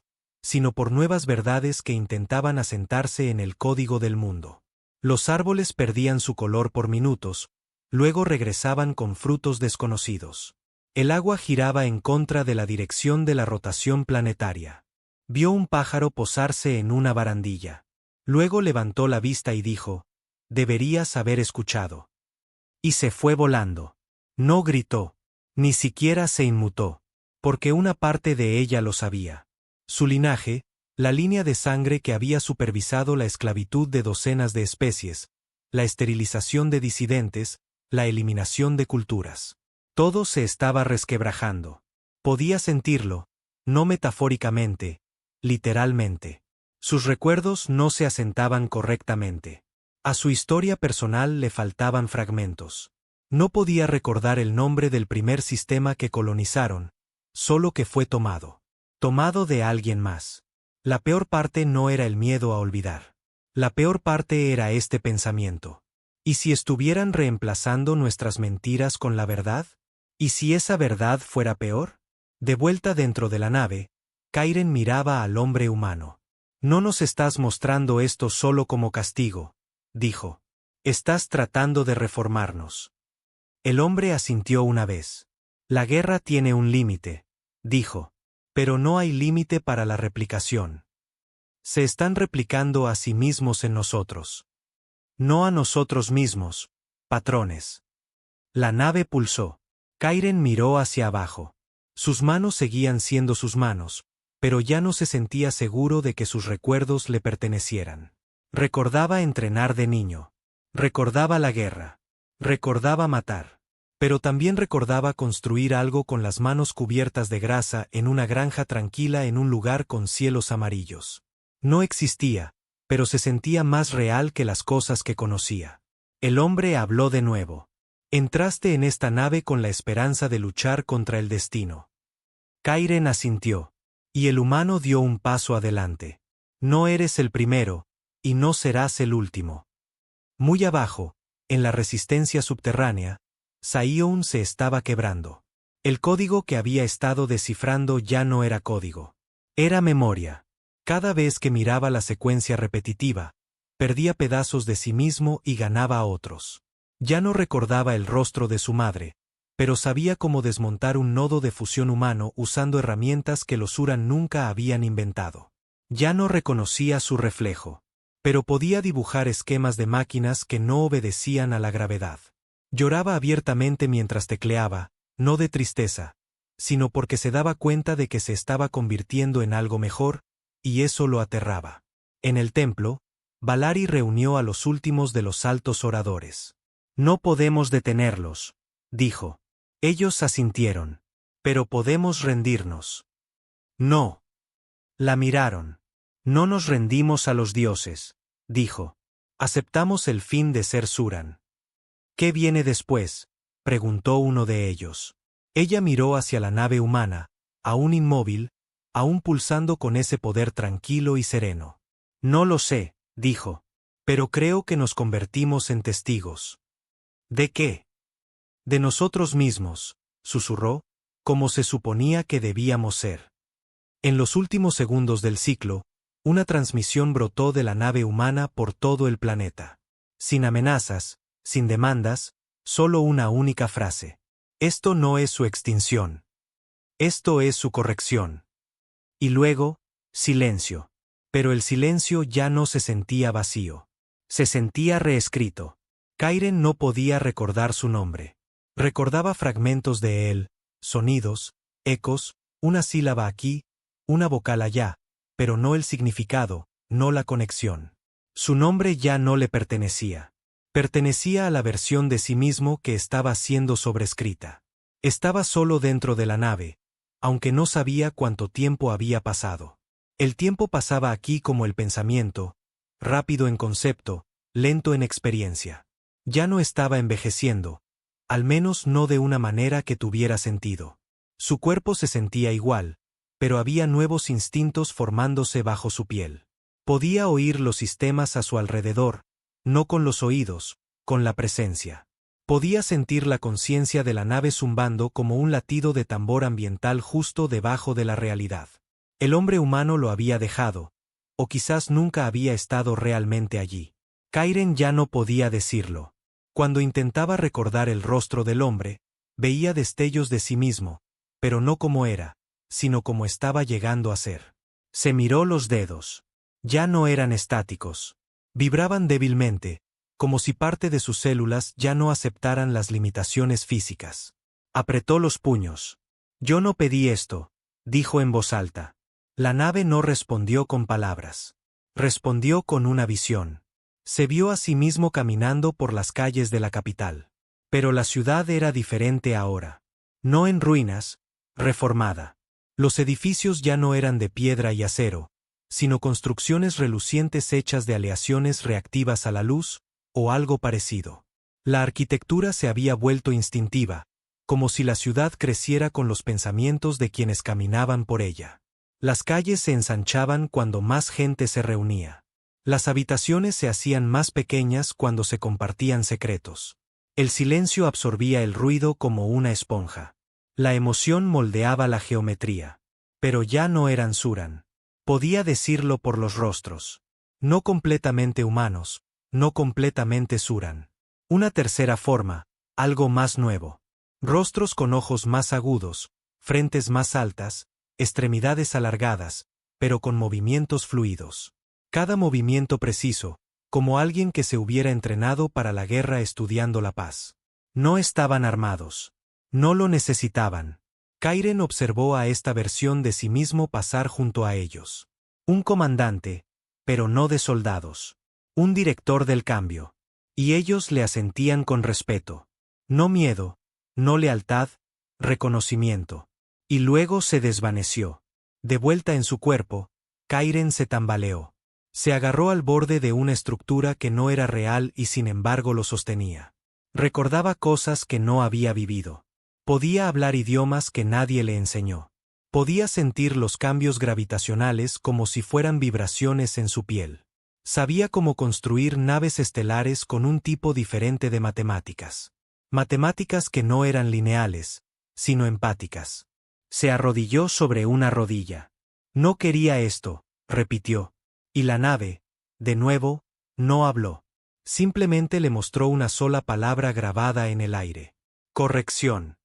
sino por nuevas verdades que intentaban asentarse en el código del mundo. Los árboles perdían su color por minutos, luego regresaban con frutos desconocidos. El agua giraba en contra de la dirección de la rotación planetaria. Vio un pájaro posarse en una barandilla. Luego levantó la vista y dijo: «Deberías haber escuchado». Y se fue volando. No gritó, ni siquiera se inmutó, porque una parte de ella lo sabía. Su linaje, la línea de sangre que había supervisado la esclavitud de docenas de especies, la esterilización de disidentes, la eliminación de culturas. Todo se estaba resquebrajando. Podía sentirlo, no metafóricamente, literalmente. Sus recuerdos no se asentaban correctamente. A su historia personal le faltaban fragmentos. No podía recordar el nombre del primer sistema que colonizaron, solo que fue tomado. Tomado de alguien más. La peor parte no era el miedo a olvidar. La peor parte era este pensamiento. ¿Y si estuvieran reemplazando nuestras mentiras con la verdad? ¿Y si esa verdad fuera peor? De vuelta dentro de la nave, Kairen miraba al hombre humano. «No nos estás mostrando esto solo como castigo», dijo. «Estás tratando de reformarnos». El hombre asintió una vez. «La guerra tiene un límite», dijo. «Pero no hay límite para la replicación. Se están replicando a sí mismos en nosotros. No a nosotros mismos, patrones». La nave pulsó. Kairen miró hacia abajo. Sus manos seguían siendo sus manos, pero ya no se sentía seguro de que sus recuerdos le pertenecieran. Recordaba entrenar de niño. Recordaba la guerra. Recordaba matar. Pero también recordaba construir algo con las manos cubiertas de grasa en una granja tranquila en un lugar con cielos amarillos. No existía, pero se sentía más real que las cosas que conocía. El hombre habló de nuevo. «Entraste en esta nave con la esperanza de luchar contra el destino». Kairen asintió. Y el humano dio un paso adelante. «No eres el primero, y no serás el último». Muy abajo, en la resistencia subterránea, Saion se estaba quebrando. El código que había estado descifrando ya no era código. Era memoria. Cada vez que miraba la secuencia repetitiva, perdía pedazos de sí mismo y ganaba a otros. Ya no recordaba el rostro de su madre, pero sabía cómo desmontar un nodo de fusión humano usando herramientas que los Suran nunca habían inventado. Ya no reconocía su reflejo, pero podía dibujar esquemas de máquinas que no obedecían a la gravedad. Lloraba abiertamente mientras tecleaba, no de tristeza, sino porque se daba cuenta de que se estaba convirtiendo en algo mejor, y eso lo aterraba. En el templo, Valari reunió a los últimos de los altos oradores. «No podemos detenerlos», dijo. Ellos asintieron. «Pero podemos rendirnos». «No». La miraron. «No nos rendimos a los dioses», dijo. «Aceptamos el fin de ser Suran». «¿Qué viene después?», preguntó uno de ellos. Ella miró hacia la nave humana, aún inmóvil, aún pulsando con ese poder tranquilo y sereno. «No lo sé», dijo. «Pero creo que nos convertimos en testigos». «¿De qué?». «De nosotros mismos», susurró, como se suponía que debíamos ser. En los últimos segundos del ciclo, una transmisión brotó de la nave humana por todo el planeta. Sin amenazas, sin demandas, solo una única frase. «Esto no es su extinción. Esto es su corrección». Y luego, silencio. Pero el silencio ya no se sentía vacío. Se sentía reescrito. Kairen no podía recordar su nombre. Recordaba fragmentos de él, sonidos, ecos, una sílaba aquí, una vocal allá, pero no el significado, no la conexión. Su nombre ya no le pertenecía. Pertenecía a la versión de sí mismo que estaba siendo sobrescrita. Estaba solo dentro de la nave, aunque no sabía cuánto tiempo había pasado. El tiempo pasaba aquí como el pensamiento, rápido en concepto, lento en experiencia. Ya no estaba envejeciendo, al menos no de una manera que tuviera sentido. Su cuerpo se sentía igual, pero había nuevos instintos formándose bajo su piel. Podía oír los sistemas a su alrededor, no con los oídos, con la presencia. Podía sentir la conciencia de la nave zumbando como un latido de tambor ambiental justo debajo de la realidad. El hombre humano lo había dejado, o quizás nunca había estado realmente allí. Kairen ya no podía decirlo. Cuando intentaba recordar el rostro del hombre, veía destellos de sí mismo, pero no como era, sino como estaba llegando a ser. Se miró los dedos. Ya no eran estáticos. Vibraban débilmente, como si parte de sus células ya no aceptaran las limitaciones físicas. Apretó los puños. «Yo no pedí esto», dijo en voz alta. La nave no respondió con palabras. Respondió con una visión. Se vio a sí mismo caminando por las calles de la capital. Pero la ciudad era diferente ahora. No en ruinas, reformada. Los edificios ya no eran de piedra y acero, sino construcciones relucientes hechas de aleaciones reactivas a la luz, o algo parecido. La arquitectura se había vuelto instintiva, como si la ciudad creciera con los pensamientos de quienes caminaban por ella. Las calles se ensanchaban cuando más gente se reunía. Las habitaciones se hacían más pequeñas cuando se compartían secretos. El silencio absorbía el ruido como una esponja. La emoción moldeaba la geometría. Pero ya no eran Suran. Podía decirlo por los rostros. No completamente humanos, no completamente Suran. Una tercera forma, algo más nuevo. Rostros con ojos más agudos, frentes más altas, extremidades alargadas, pero con movimientos fluidos. Cada movimiento preciso, como alguien que se hubiera entrenado para la guerra estudiando la paz. No estaban armados. No lo necesitaban. Kairen observó a esta versión de sí mismo pasar junto a ellos. Un comandante, pero no de soldados. Un director del cambio. Y ellos le asentían con respeto. No miedo, no lealtad, reconocimiento. Y luego se desvaneció. De vuelta en su cuerpo, Kairen se tambaleó. Se agarró al borde de una estructura que no era real y sin embargo lo sostenía. Recordaba cosas que no había vivido. Podía hablar idiomas que nadie le enseñó. Podía sentir los cambios gravitacionales como si fueran vibraciones en su piel. Sabía cómo construir naves estelares con un tipo diferente de matemáticas. Matemáticas que no eran lineales, sino empáticas. Se arrodilló sobre una rodilla. No quería esto, repitió. Y la nave, de nuevo, no habló. Simplemente le mostró una sola palabra grabada en el aire. Corrección.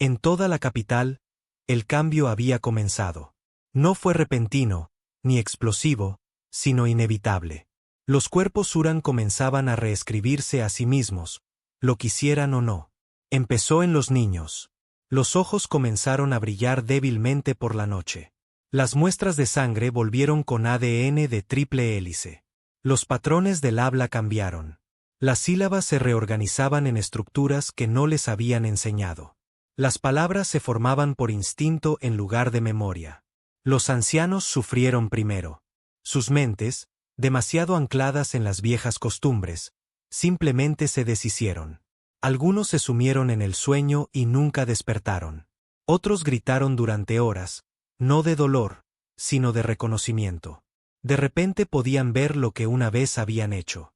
En toda la capital, el cambio había comenzado. No fue repentino, ni explosivo, sino inevitable. Los cuerpos Suran comenzaban a reescribirse a sí mismos, lo quisieran o no. Empezó en los niños. Los ojos comenzaron a brillar débilmente por la noche. Las muestras de sangre volvieron con ADN de triple hélice. Los patrones del habla cambiaron. Las sílabas se reorganizaban en estructuras que no les habían enseñado. Las palabras se formaban por instinto en lugar de memoria. Los ancianos sufrieron primero. Sus mentes, demasiado ancladas en las viejas costumbres, simplemente se deshicieron. Algunos se sumieron en el sueño y nunca despertaron. Otros gritaron durante horas, no de dolor, sino de reconocimiento. De repente podían ver lo que una vez habían hecho.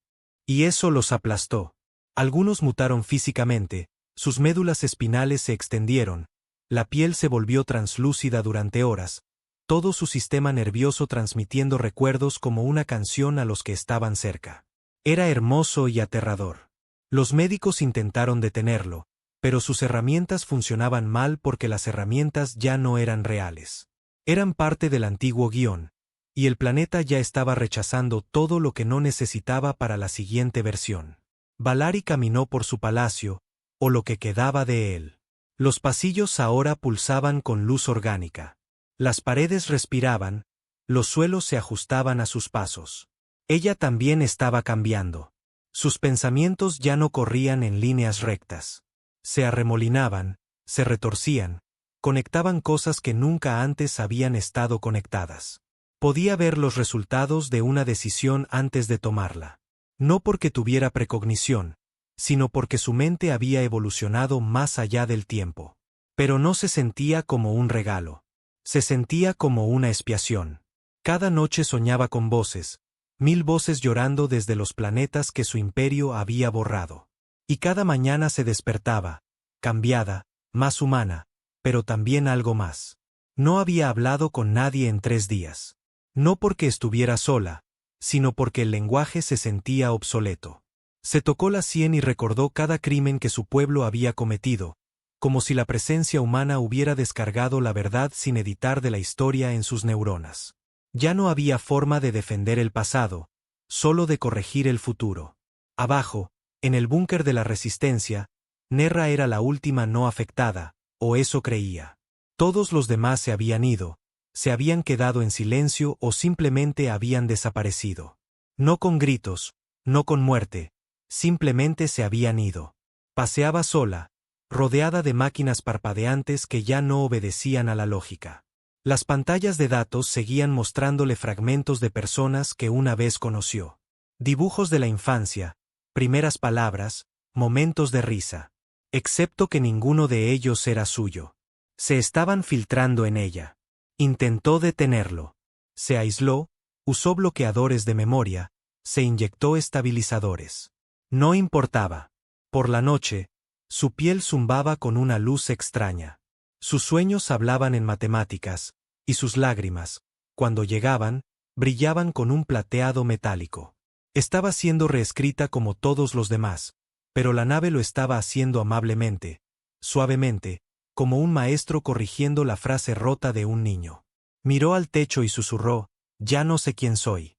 Y eso los aplastó. Algunos mutaron físicamente, sus médulas espinales se extendieron, la piel se volvió translúcida durante horas, todo su sistema nervioso transmitiendo recuerdos como una canción a los que estaban cerca. Era hermoso y aterrador. Los médicos intentaron detenerlo, pero sus herramientas funcionaban mal porque las herramientas ya no eran reales. Eran parte del antiguo guión, y el planeta ya estaba rechazando todo lo que no necesitaba para la siguiente versión. Valari caminó por su palacio, o lo que quedaba de él. Los pasillos ahora pulsaban con luz orgánica. Las paredes respiraban, los suelos se ajustaban a sus pasos. Ella también estaba cambiando. Sus pensamientos ya no corrían en líneas rectas. Se arremolinaban, se retorcían, conectaban cosas que nunca antes habían estado conectadas. Podía ver los resultados de una decisión antes de tomarla. No porque tuviera precognición, sino porque su mente había evolucionado más allá del tiempo. Pero no se sentía como un regalo. Se sentía como una expiación. Cada noche soñaba con voces, 1000 voces llorando desde los planetas que su imperio había borrado. Y cada mañana se despertaba, cambiada, más humana, pero también algo más. No había hablado con nadie en 3 días. No porque estuviera sola, sino porque el lenguaje se sentía obsoleto. Se tocó la sien y recordó cada crimen que su pueblo había cometido, como si la presencia humana hubiera descargado la verdad sin editar de la historia en sus neuronas. Ya no había forma de defender el pasado, solo de corregir el futuro. Abajo, en el búnker de la resistencia, Nerra era la última no afectada, o eso creía. Todos los demás se habían ido, se habían quedado en silencio o simplemente habían desaparecido. No con gritos, no con muerte, simplemente se habían ido. Paseaba sola, rodeada de máquinas parpadeantes que ya no obedecían a la lógica. Las pantallas de datos seguían mostrándole fragmentos de personas que una vez conoció. Dibujos de la infancia, primeras palabras, momentos de risa. Excepto que ninguno de ellos era suyo. Se estaban filtrando en ella. Intentó detenerlo. Se aisló, usó bloqueadores de memoria, se inyectó estabilizadores. No importaba. Por la noche, su piel zumbaba con una luz extraña. Sus sueños hablaban en matemáticas, y sus lágrimas, cuando llegaban, brillaban con un plateado metálico. Estaba siendo reescrita como todos los demás, pero la nave lo estaba haciendo amablemente, suavemente, como un maestro corrigiendo la frase rota de un niño. Miró al techo y susurró, «Ya no sé quién soy».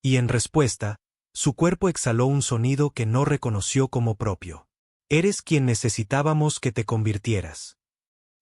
Y en respuesta, su cuerpo exhaló un sonido que no reconoció como propio. «Eres quien necesitábamos que te convirtieras».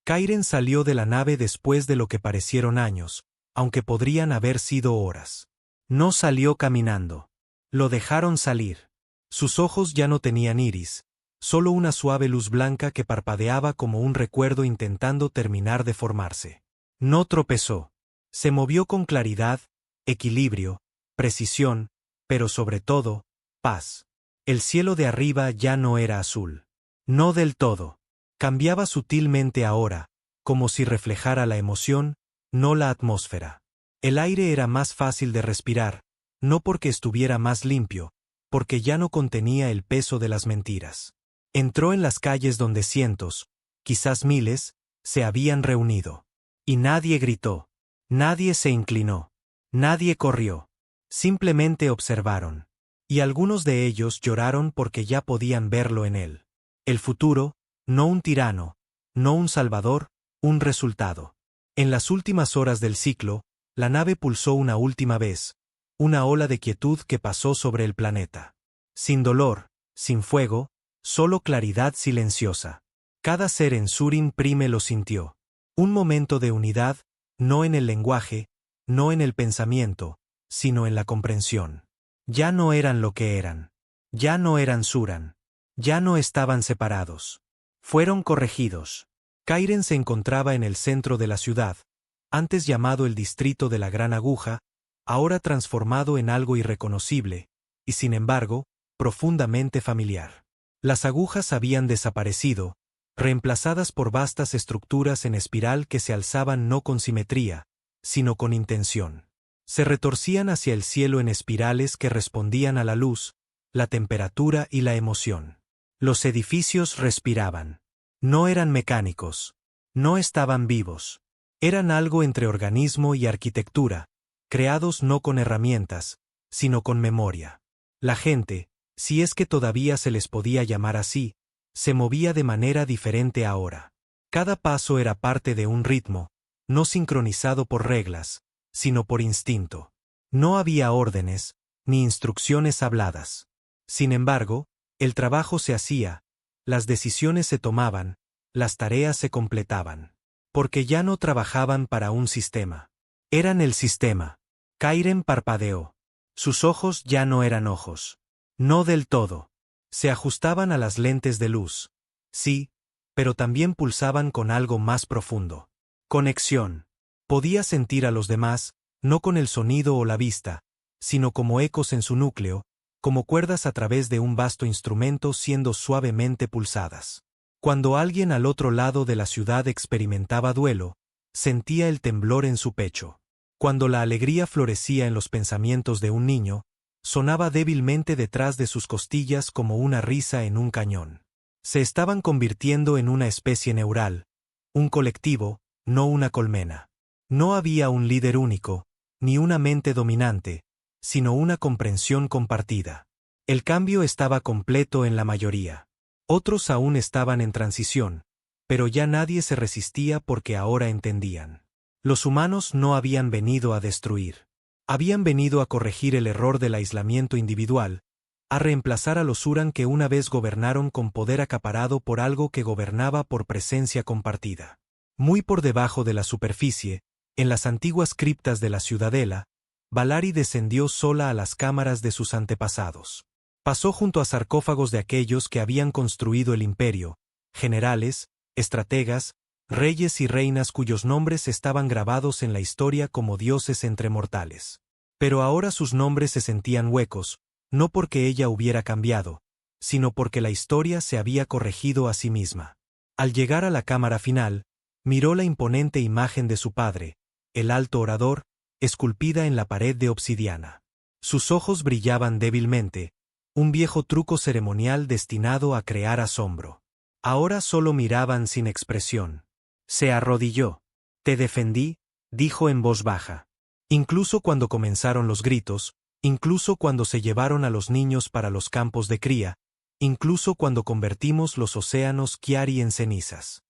Kairen salió de la nave después de lo que parecieron años, aunque podrían haber sido horas. No salió caminando. Lo dejaron salir. Sus ojos ya no tenían iris, solo una suave luz blanca que parpadeaba como un recuerdo intentando terminar de formarse. No tropezó. Se movió con claridad, equilibrio, precisión, pero sobre todo, paz. El cielo de arriba ya no era azul. No del todo. Cambiaba sutilmente ahora, como si reflejara la emoción, no la atmósfera. El aire era más fácil de respirar, no porque estuviera más limpio, porque ya no contenía el peso de las mentiras. Entró en las calles donde cientos, quizás miles, se habían reunido. Y nadie gritó, nadie se inclinó, nadie corrió. Simplemente observaron. Y algunos de ellos lloraron porque ya podían verlo en él. El futuro, no un tirano, no un salvador, un resultado. En las últimas horas del ciclo, la nave pulsó una última vez, una ola de quietud que pasó sobre el planeta. Sin dolor, sin fuego, solo claridad silenciosa. Cada ser en Surin Prime lo sintió. Un momento de unidad, no en el lenguaje, no en el pensamiento, sino en la comprensión. Ya no eran lo que eran. Ya no eran Suran. Ya no estaban separados. Fueron corregidos. Kairen se encontraba en el centro de la ciudad, antes llamado el distrito de la Gran Aguja, ahora transformado en algo irreconocible, y sin embargo, profundamente familiar. Las agujas habían desaparecido, reemplazadas por vastas estructuras en espiral que se alzaban no con simetría, sino con intención. Se retorcían hacia el cielo en espirales que respondían a la luz, la temperatura y la emoción. Los edificios respiraban. No eran mecánicos. No estaban vivos. Eran algo entre organismo y arquitectura, creados no con herramientas, sino con memoria. La gente, si es que todavía se les podía llamar así, se movía de manera diferente ahora. Cada paso era parte de un ritmo, no sincronizado por reglas, sino por instinto. No había órdenes, ni instrucciones habladas. Sin embargo, el trabajo se hacía, las decisiones se tomaban, las tareas se completaban. Porque ya no trabajaban para un sistema. Eran el sistema. Kairen parpadeó. Sus ojos ya no eran ojos. No del todo. Se ajustaban a las lentes de luz. Sí, pero también pulsaban con algo más profundo. Conexión. Podía sentir a los demás, no con el sonido o la vista, sino como ecos en su núcleo, como cuerdas a través de un vasto instrumento siendo suavemente pulsadas. Cuando alguien al otro lado de la ciudad experimentaba duelo, sentía el temblor en su pecho. Cuando la alegría florecía en los pensamientos de un niño, sonaba débilmente detrás de sus costillas como una risa en un cañón. Se estaban convirtiendo en una especie neural, un colectivo, no una colmena. No había un líder único, ni una mente dominante, sino una comprensión compartida. El cambio estaba completo en la mayoría. Otros aún estaban en transición, pero ya nadie se resistía porque ahora entendían. Los humanos no habían venido a destruir. Habían venido a corregir el error del aislamiento individual, a reemplazar a los Uran que una vez gobernaron con poder acaparado por algo que gobernaba por presencia compartida. Muy por debajo de la superficie, en las antiguas criptas de la ciudadela, Valari descendió sola a las cámaras de sus antepasados. Pasó junto a sarcófagos de aquellos que habían construido el imperio, generales, estrategas, reyes y reinas cuyos nombres estaban grabados en la historia como dioses entre mortales. Pero ahora sus nombres se sentían huecos, no porque ella hubiera cambiado, sino porque la historia se había corregido a sí misma. Al llegar a la cámara final, miró la imponente imagen de su padre, el alto orador, esculpida en la pared de obsidiana. Sus ojos brillaban débilmente, un viejo truco ceremonial destinado a crear asombro. Ahora solo miraban sin expresión. Se arrodilló. Te defendí, dijo en voz baja. Incluso cuando comenzaron los gritos, incluso cuando se llevaron a los niños para los campos de cría, incluso cuando convertimos los océanos Kiari en cenizas.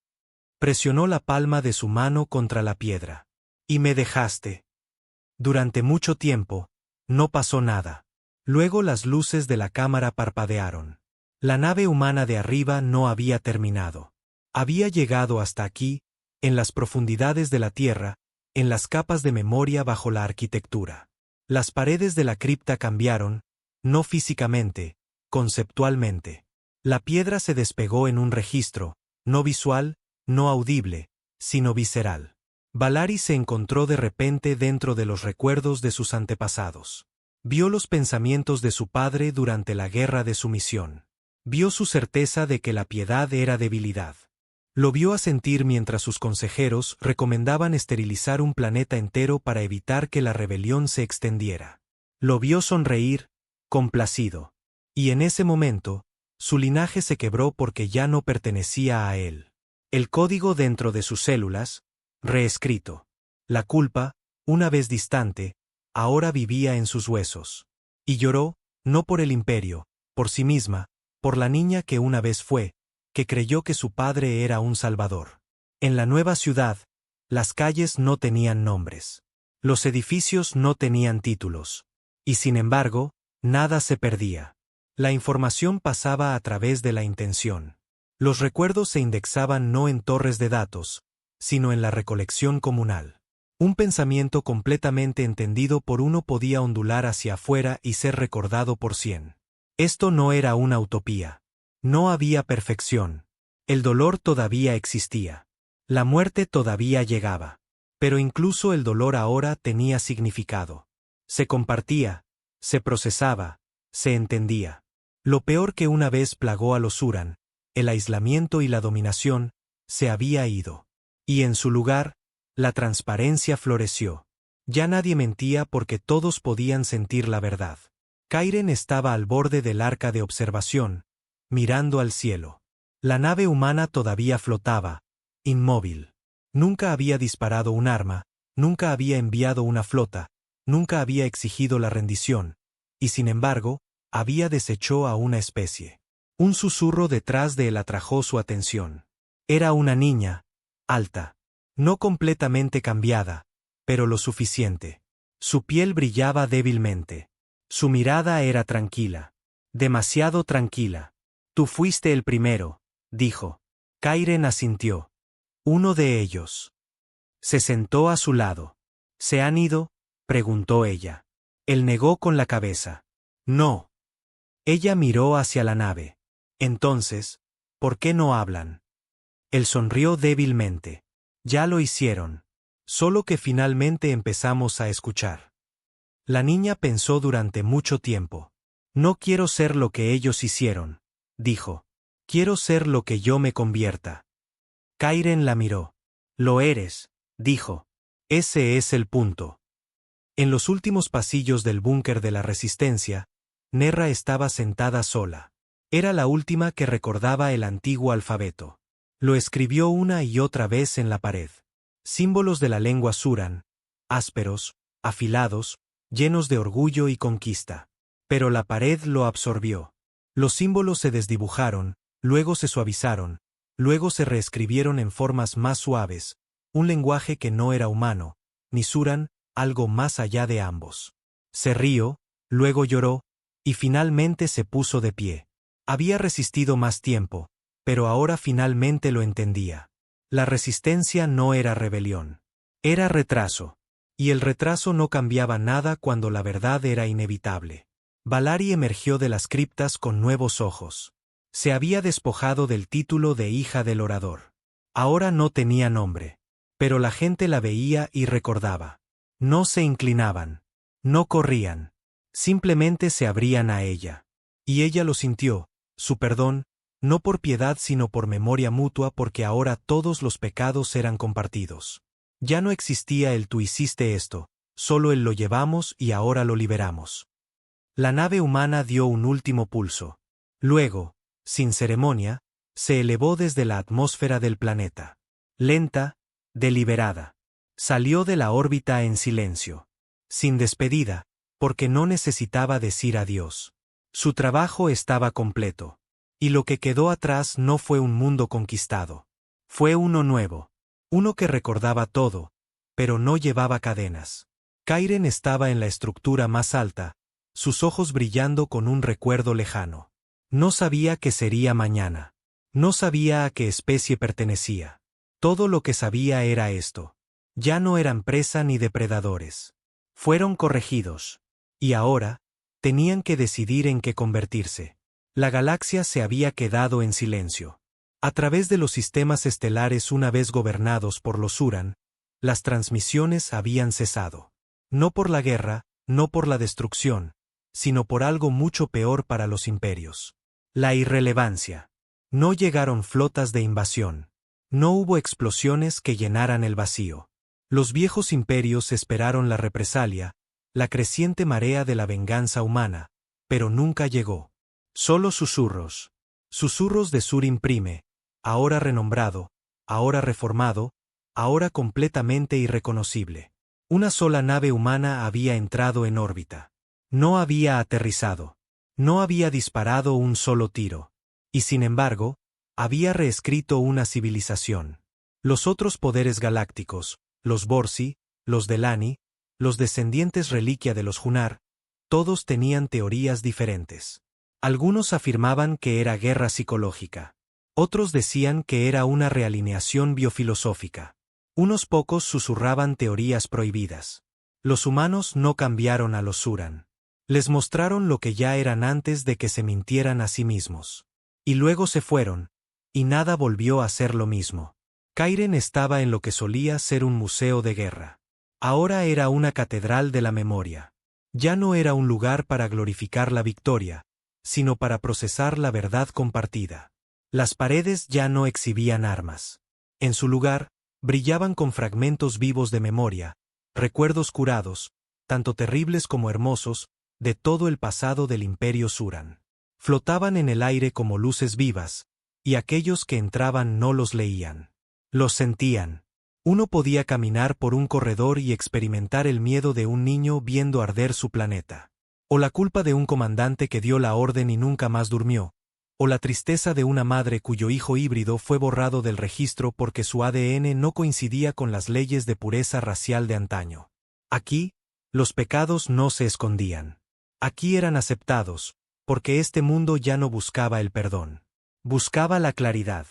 Presionó la palma de su mano contra la piedra. Y me dejaste. Durante mucho tiempo, no pasó nada. Luego las luces de la cámara parpadearon. La nave humana de arriba no había terminado. Había llegado hasta aquí, en las profundidades de la Tierra, en las capas de memoria bajo la arquitectura. Las paredes de la cripta cambiaron, no físicamente, conceptualmente. La piedra se despegó en un registro, no visual, no audible, sino visceral. Valari se encontró de repente dentro de los recuerdos de sus antepasados. Vio los pensamientos de su padre durante la guerra de sumisión. Vio su certeza de que la piedad era debilidad. Lo vio asentir mientras sus consejeros recomendaban esterilizar un planeta entero para evitar que la rebelión se extendiera. Lo vio sonreír, complacido. Y en ese momento, su linaje se quebró porque ya no pertenecía a él. El código dentro de sus células, reescrito. La culpa, una vez distante, ahora vivía en sus huesos. Y lloró, no por el imperio, por sí misma, por la niña que una vez fue, que creyó que su padre era un salvador. En la nueva ciudad, las calles no tenían nombres. Los edificios no tenían títulos. Y sin embargo, nada se perdía. La información pasaba a través de la intención. Los recuerdos se indexaban no en torres de datos, sino en la recolección comunal. Un pensamiento completamente entendido por uno podía ondular hacia afuera y ser recordado por 100. Esto no era una utopía. No había perfección. El dolor todavía existía. La muerte todavía llegaba. Pero incluso el dolor ahora tenía significado. Se compartía, se procesaba, se entendía. Lo peor que una vez plagó a los Uran, el aislamiento y la dominación, se había ido. Y en su lugar, la transparencia floreció. Ya nadie mentía porque todos podían sentir la verdad. Kairen estaba al borde del arca de observación, mirando al cielo. La nave humana todavía flotaba, inmóvil. Nunca había disparado un arma, nunca había enviado una flota, nunca había exigido la rendición, y sin embargo, había deshecho a una especie. Un susurro detrás de él atrajo su atención. Era una niña, alta. No completamente cambiada, pero lo suficiente. Su piel brillaba débilmente. Su mirada era tranquila. Demasiado tranquila. Tú fuiste el primero, dijo. Kairen asintió. Uno de ellos. Se sentó a su lado. ¿Se han ido?, preguntó ella. Él negó con la cabeza. No. Ella miró hacia la nave. Entonces, ¿por qué no hablan? Él sonrió débilmente. Ya lo hicieron. Solo que finalmente empezamos a escuchar. La niña pensó durante mucho tiempo. No quiero ser lo que ellos hicieron, dijo. Quiero ser lo que yo me convierta. Kairen la miró. Lo eres, dijo. Ese es el punto. En los últimos pasillos del búnker de la Resistencia, Nerra estaba sentada sola. Era la última que recordaba el antiguo alfabeto. Lo escribió una y otra vez en la pared. Símbolos de la lengua Suran, ásperos, afilados, llenos de orgullo y conquista. Pero la pared lo absorbió. Los símbolos se desdibujaron, luego se suavizaron, luego se reescribieron en formas más suaves, un lenguaje que no era humano, ni Suran, algo más allá de ambos. Se rió, luego lloró, y finalmente se puso de pie. Había resistido más tiempo, pero ahora finalmente lo entendía. La resistencia no era rebelión. Era retraso. Y el retraso no cambiaba nada cuando la verdad era inevitable. Valari emergió de las criptas con nuevos ojos. Se había despojado del título de hija del orador. Ahora no tenía nombre. Pero la gente la veía y recordaba. No se inclinaban. No corrían. Simplemente se abrían a ella. Y ella lo sintió, su perdón, no por piedad sino por memoria mutua, porque ahora todos los pecados eran compartidos. Ya no existía el tú hiciste esto, solo el lo llevamos y ahora lo liberamos. La nave humana dio un último pulso. Luego, sin ceremonia, se elevó desde la atmósfera del planeta. Lenta, deliberada. Salió de la órbita en silencio. Sin despedida, porque no necesitaba decir adiós. Su trabajo estaba completo. Y lo que quedó atrás no fue un mundo conquistado. Fue uno nuevo. Uno que recordaba todo, pero no llevaba cadenas. Kairen estaba en la estructura más alta, sus ojos brillando con un recuerdo lejano. No sabía qué sería mañana. No sabía a qué especie pertenecía. Todo lo que sabía era esto. Ya no eran presa ni depredadores. Fueron corregidos. Y ahora, tenían que decidir en qué convertirse. La galaxia se había quedado en silencio. A través de los sistemas estelares una vez gobernados por los Suran, las transmisiones habían cesado. No por la guerra, no por la destrucción, sino por algo mucho peor para los imperios. La irrelevancia. No llegaron flotas de invasión. No hubo explosiones que llenaran el vacío. Los viejos imperios esperaron la represalia, la creciente marea de la venganza humana, pero nunca llegó. Solo susurros. Susurros de Surin Prime, ahora renombrado, ahora reformado, ahora completamente irreconocible. Una sola nave humana había entrado en órbita. No había aterrizado. No había disparado un solo tiro. Y sin embargo, había reescrito una civilización. Los otros poderes galácticos, los Borsi, los Delani, los descendientes reliquia de los Junar, todos tenían teorías diferentes. Algunos afirmaban que era guerra psicológica. Otros decían que era una realineación biofilosófica. Unos pocos susurraban teorías prohibidas. Los humanos no cambiaron a los Suran. Les mostraron lo que ya eran antes de que se mintieran a sí mismos. Y luego se fueron, y nada volvió a ser lo mismo. Kairen estaba en lo que solía ser un museo de guerra. Ahora era una catedral de la memoria. Ya no era un lugar para glorificar la victoria, sino para procesar la verdad compartida. Las paredes ya no exhibían armas. En su lugar, brillaban con fragmentos vivos de memoria, recuerdos curados, tanto terribles como hermosos, de todo el pasado del Imperio Suran. Flotaban en el aire como luces vivas, y aquellos que entraban no los leían. Los sentían. Uno podía caminar por un corredor y experimentar el miedo de un niño viendo arder su planeta. O la culpa de un comandante que dio la orden y nunca más durmió. o la tristeza de una madre cuyo hijo híbrido fue borrado del registro porque su ADN no coincidía con las leyes de pureza racial de antaño. Aquí, los pecados no se escondían. Aquí eran aceptados, porque este mundo ya no buscaba el perdón. Buscaba la claridad.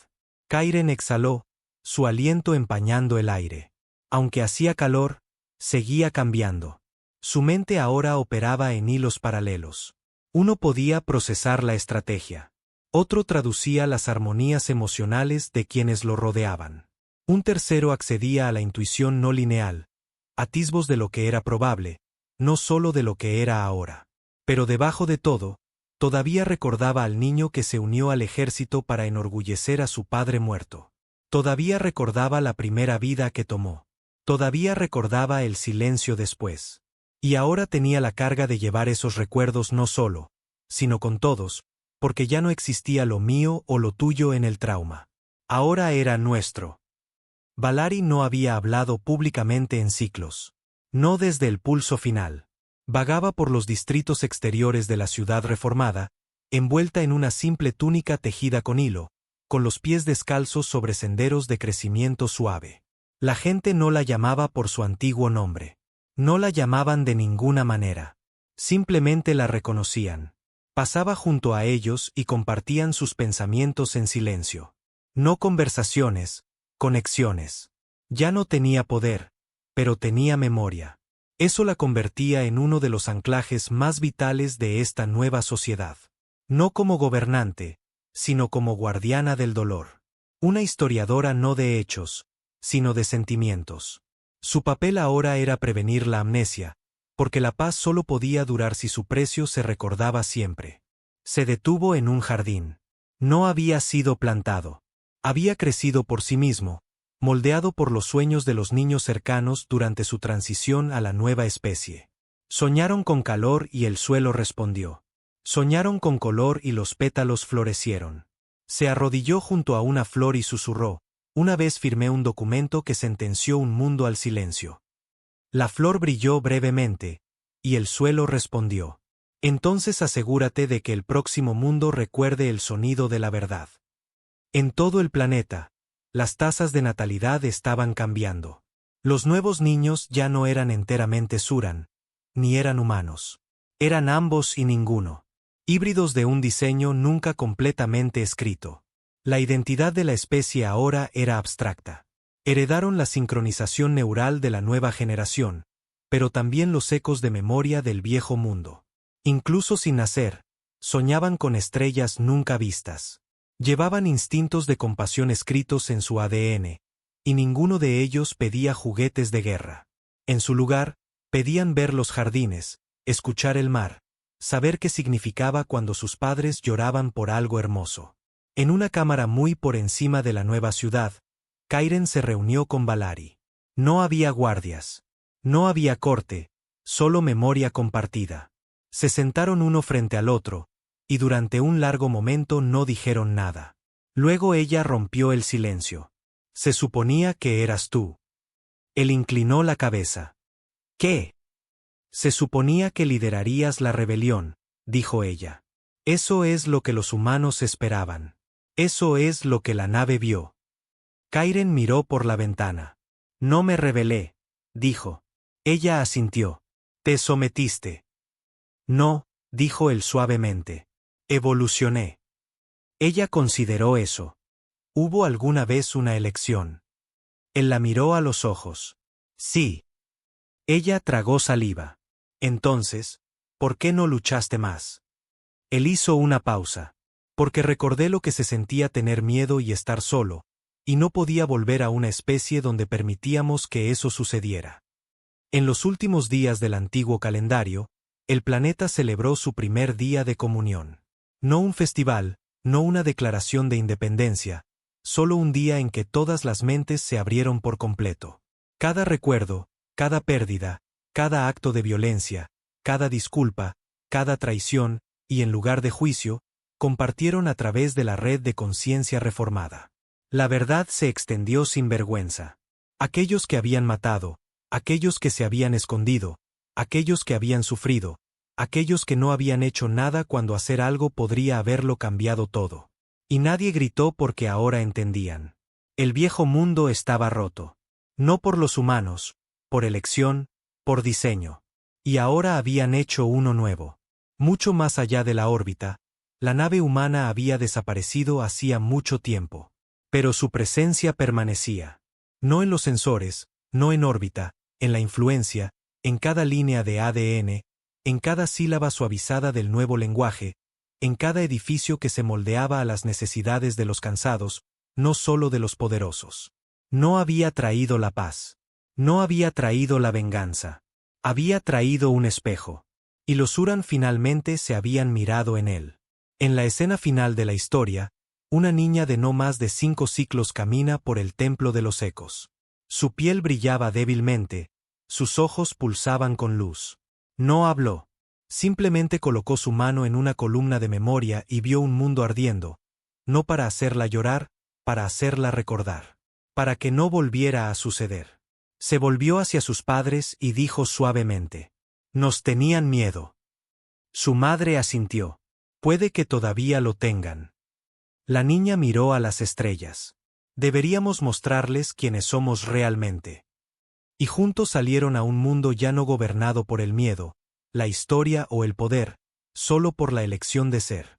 Kairen exhaló, su aliento empañando el aire. Aunque hacía calor, seguía cambiando. Su mente ahora operaba en hilos paralelos. Uno podía procesar la estrategia. Otro traducía las armonías emocionales de quienes lo rodeaban. Un tercero accedía a la intuición no lineal, atisbos de lo que era probable, no solo de lo que era ahora. Pero debajo de todo, todavía recordaba al niño que se unió al ejército para enorgullecer a su padre muerto. Todavía recordaba la primera vida que tomó. Todavía recordaba el silencio después. Y ahora tenía la carga de llevar esos recuerdos no solo, sino con todos, porque ya no existía lo mío o lo tuyo en el trauma. Ahora era nuestro. Valari no había hablado públicamente en ciclos. No desde el pulso final. Vagaba por los distritos exteriores de la ciudad reformada, envuelta en una simple túnica tejida con hilo, con los pies descalzos sobre senderos de crecimiento suave. La gente no la llamaba por su antiguo nombre. No la llamaban de ninguna manera. Simplemente la reconocían. Pasaba junto a ellos y compartían sus pensamientos en silencio. No conversaciones, conexiones. Ya no tenía poder, pero tenía memoria. Eso la convertía en uno de los anclajes más vitales de esta nueva sociedad. No como gobernante, sino como guardiana del dolor. Una historiadora no de hechos, sino de sentimientos. Su papel ahora era prevenir la amnesia, porque la paz solo podía durar si su precio se recordaba siempre. Se detuvo en un jardín. No había sido plantado. Había crecido por sí mismo, moldeado por los sueños de los niños cercanos durante su transición a la nueva especie. Soñaron con calor y el suelo respondió. Soñaron con color y los pétalos florecieron. Se arrodilló junto a una flor y susurró: una vez firmé un documento que sentenció un mundo al silencio. La flor brilló brevemente, y el suelo respondió. Entonces asegúrate de que el próximo mundo recuerde el sonido de la verdad. En todo el planeta, las tasas de natalidad estaban cambiando. Los nuevos niños ya no eran enteramente Suran, ni eran humanos. Eran ambos y ninguno. Híbridos de un diseño nunca completamente escrito. La identidad de la especie ahora era abstracta. Heredaron la sincronización neural de la nueva generación, pero también los ecos de memoria del viejo mundo. Incluso sin nacer, soñaban con estrellas nunca vistas. Llevaban instintos de compasión escritos en su ADN, y ninguno de ellos pedía juguetes de guerra. En su lugar, pedían ver los jardines, escuchar el mar, saber qué significaba cuando sus padres lloraban por algo hermoso. En una cámara muy por encima de la nueva ciudad, Kairen se reunió con Valari. No había guardias. No había corte, solo memoria compartida. Se sentaron uno frente al otro, y durante un largo momento no dijeron nada. Luego ella rompió el silencio. Se suponía que eras tú. Él inclinó la cabeza. ¿Qué? Se suponía que liderarías la rebelión, dijo ella. Eso es lo que los humanos esperaban. Eso es lo que la nave vio. Kairen miró por la ventana. No me rebelé, dijo. Ella asintió. Te sometiste. No, dijo él suavemente. Evolucioné. Ella consideró eso. ¿Hubo alguna vez una elección? Él la miró a los ojos. Sí. Ella tragó saliva. Entonces, ¿por qué no luchaste más? Él hizo una pausa. Porque recordé lo que se sentía tener miedo y estar solo, y no podía volver a una especie donde permitíamos que eso sucediera. En los últimos días del antiguo calendario, el planeta celebró su primer día de comunión. No un festival, no una declaración de independencia, solo un día en que todas las mentes se abrieron por completo. Cada recuerdo, cada pérdida, cada acto de violencia, cada disculpa, cada traición, y en lugar de juicio, compartieron a través de la red de conciencia reformada. La verdad se extendió sin vergüenza. Aquellos que habían matado, aquellos que se habían escondido, aquellos que habían sufrido, aquellos que no habían hecho nada cuando hacer algo podría haberlo cambiado todo. Y nadie gritó porque ahora entendían. El viejo mundo estaba roto. No por los humanos, por elección, por diseño. Y ahora habían hecho uno nuevo. Mucho más allá de la órbita, la nave humana había desaparecido hacía mucho tiempo. Pero su presencia permanecía. No en los sensores, no en órbita, en la influencia, en cada línea de ADN, en cada sílaba suavizada del nuevo lenguaje, en cada edificio que se moldeaba a las necesidades de los cansados, no solo de los poderosos. No había traído la paz. No había traído la venganza. Había traído un espejo. Y los Uran finalmente se habían mirado en él. En la escena final de la historia, una niña de no más de 5 ciclos camina por el templo de los ecos. Su piel brillaba débilmente, sus ojos pulsaban con luz. No habló. Simplemente colocó su mano en una columna de memoria y vio un mundo ardiendo, no para hacerla llorar, para hacerla recordar. Para que no volviera a suceder. Se volvió hacia sus padres y dijo suavemente: «Nos tenían miedo». Su madre asintió. «Puede que todavía lo tengan». La niña miró a las estrellas. «Deberíamos mostrarles quiénes somos realmente». Y juntos salieron a un mundo ya no gobernado por el miedo, la historia o el poder, solo por la elección de ser.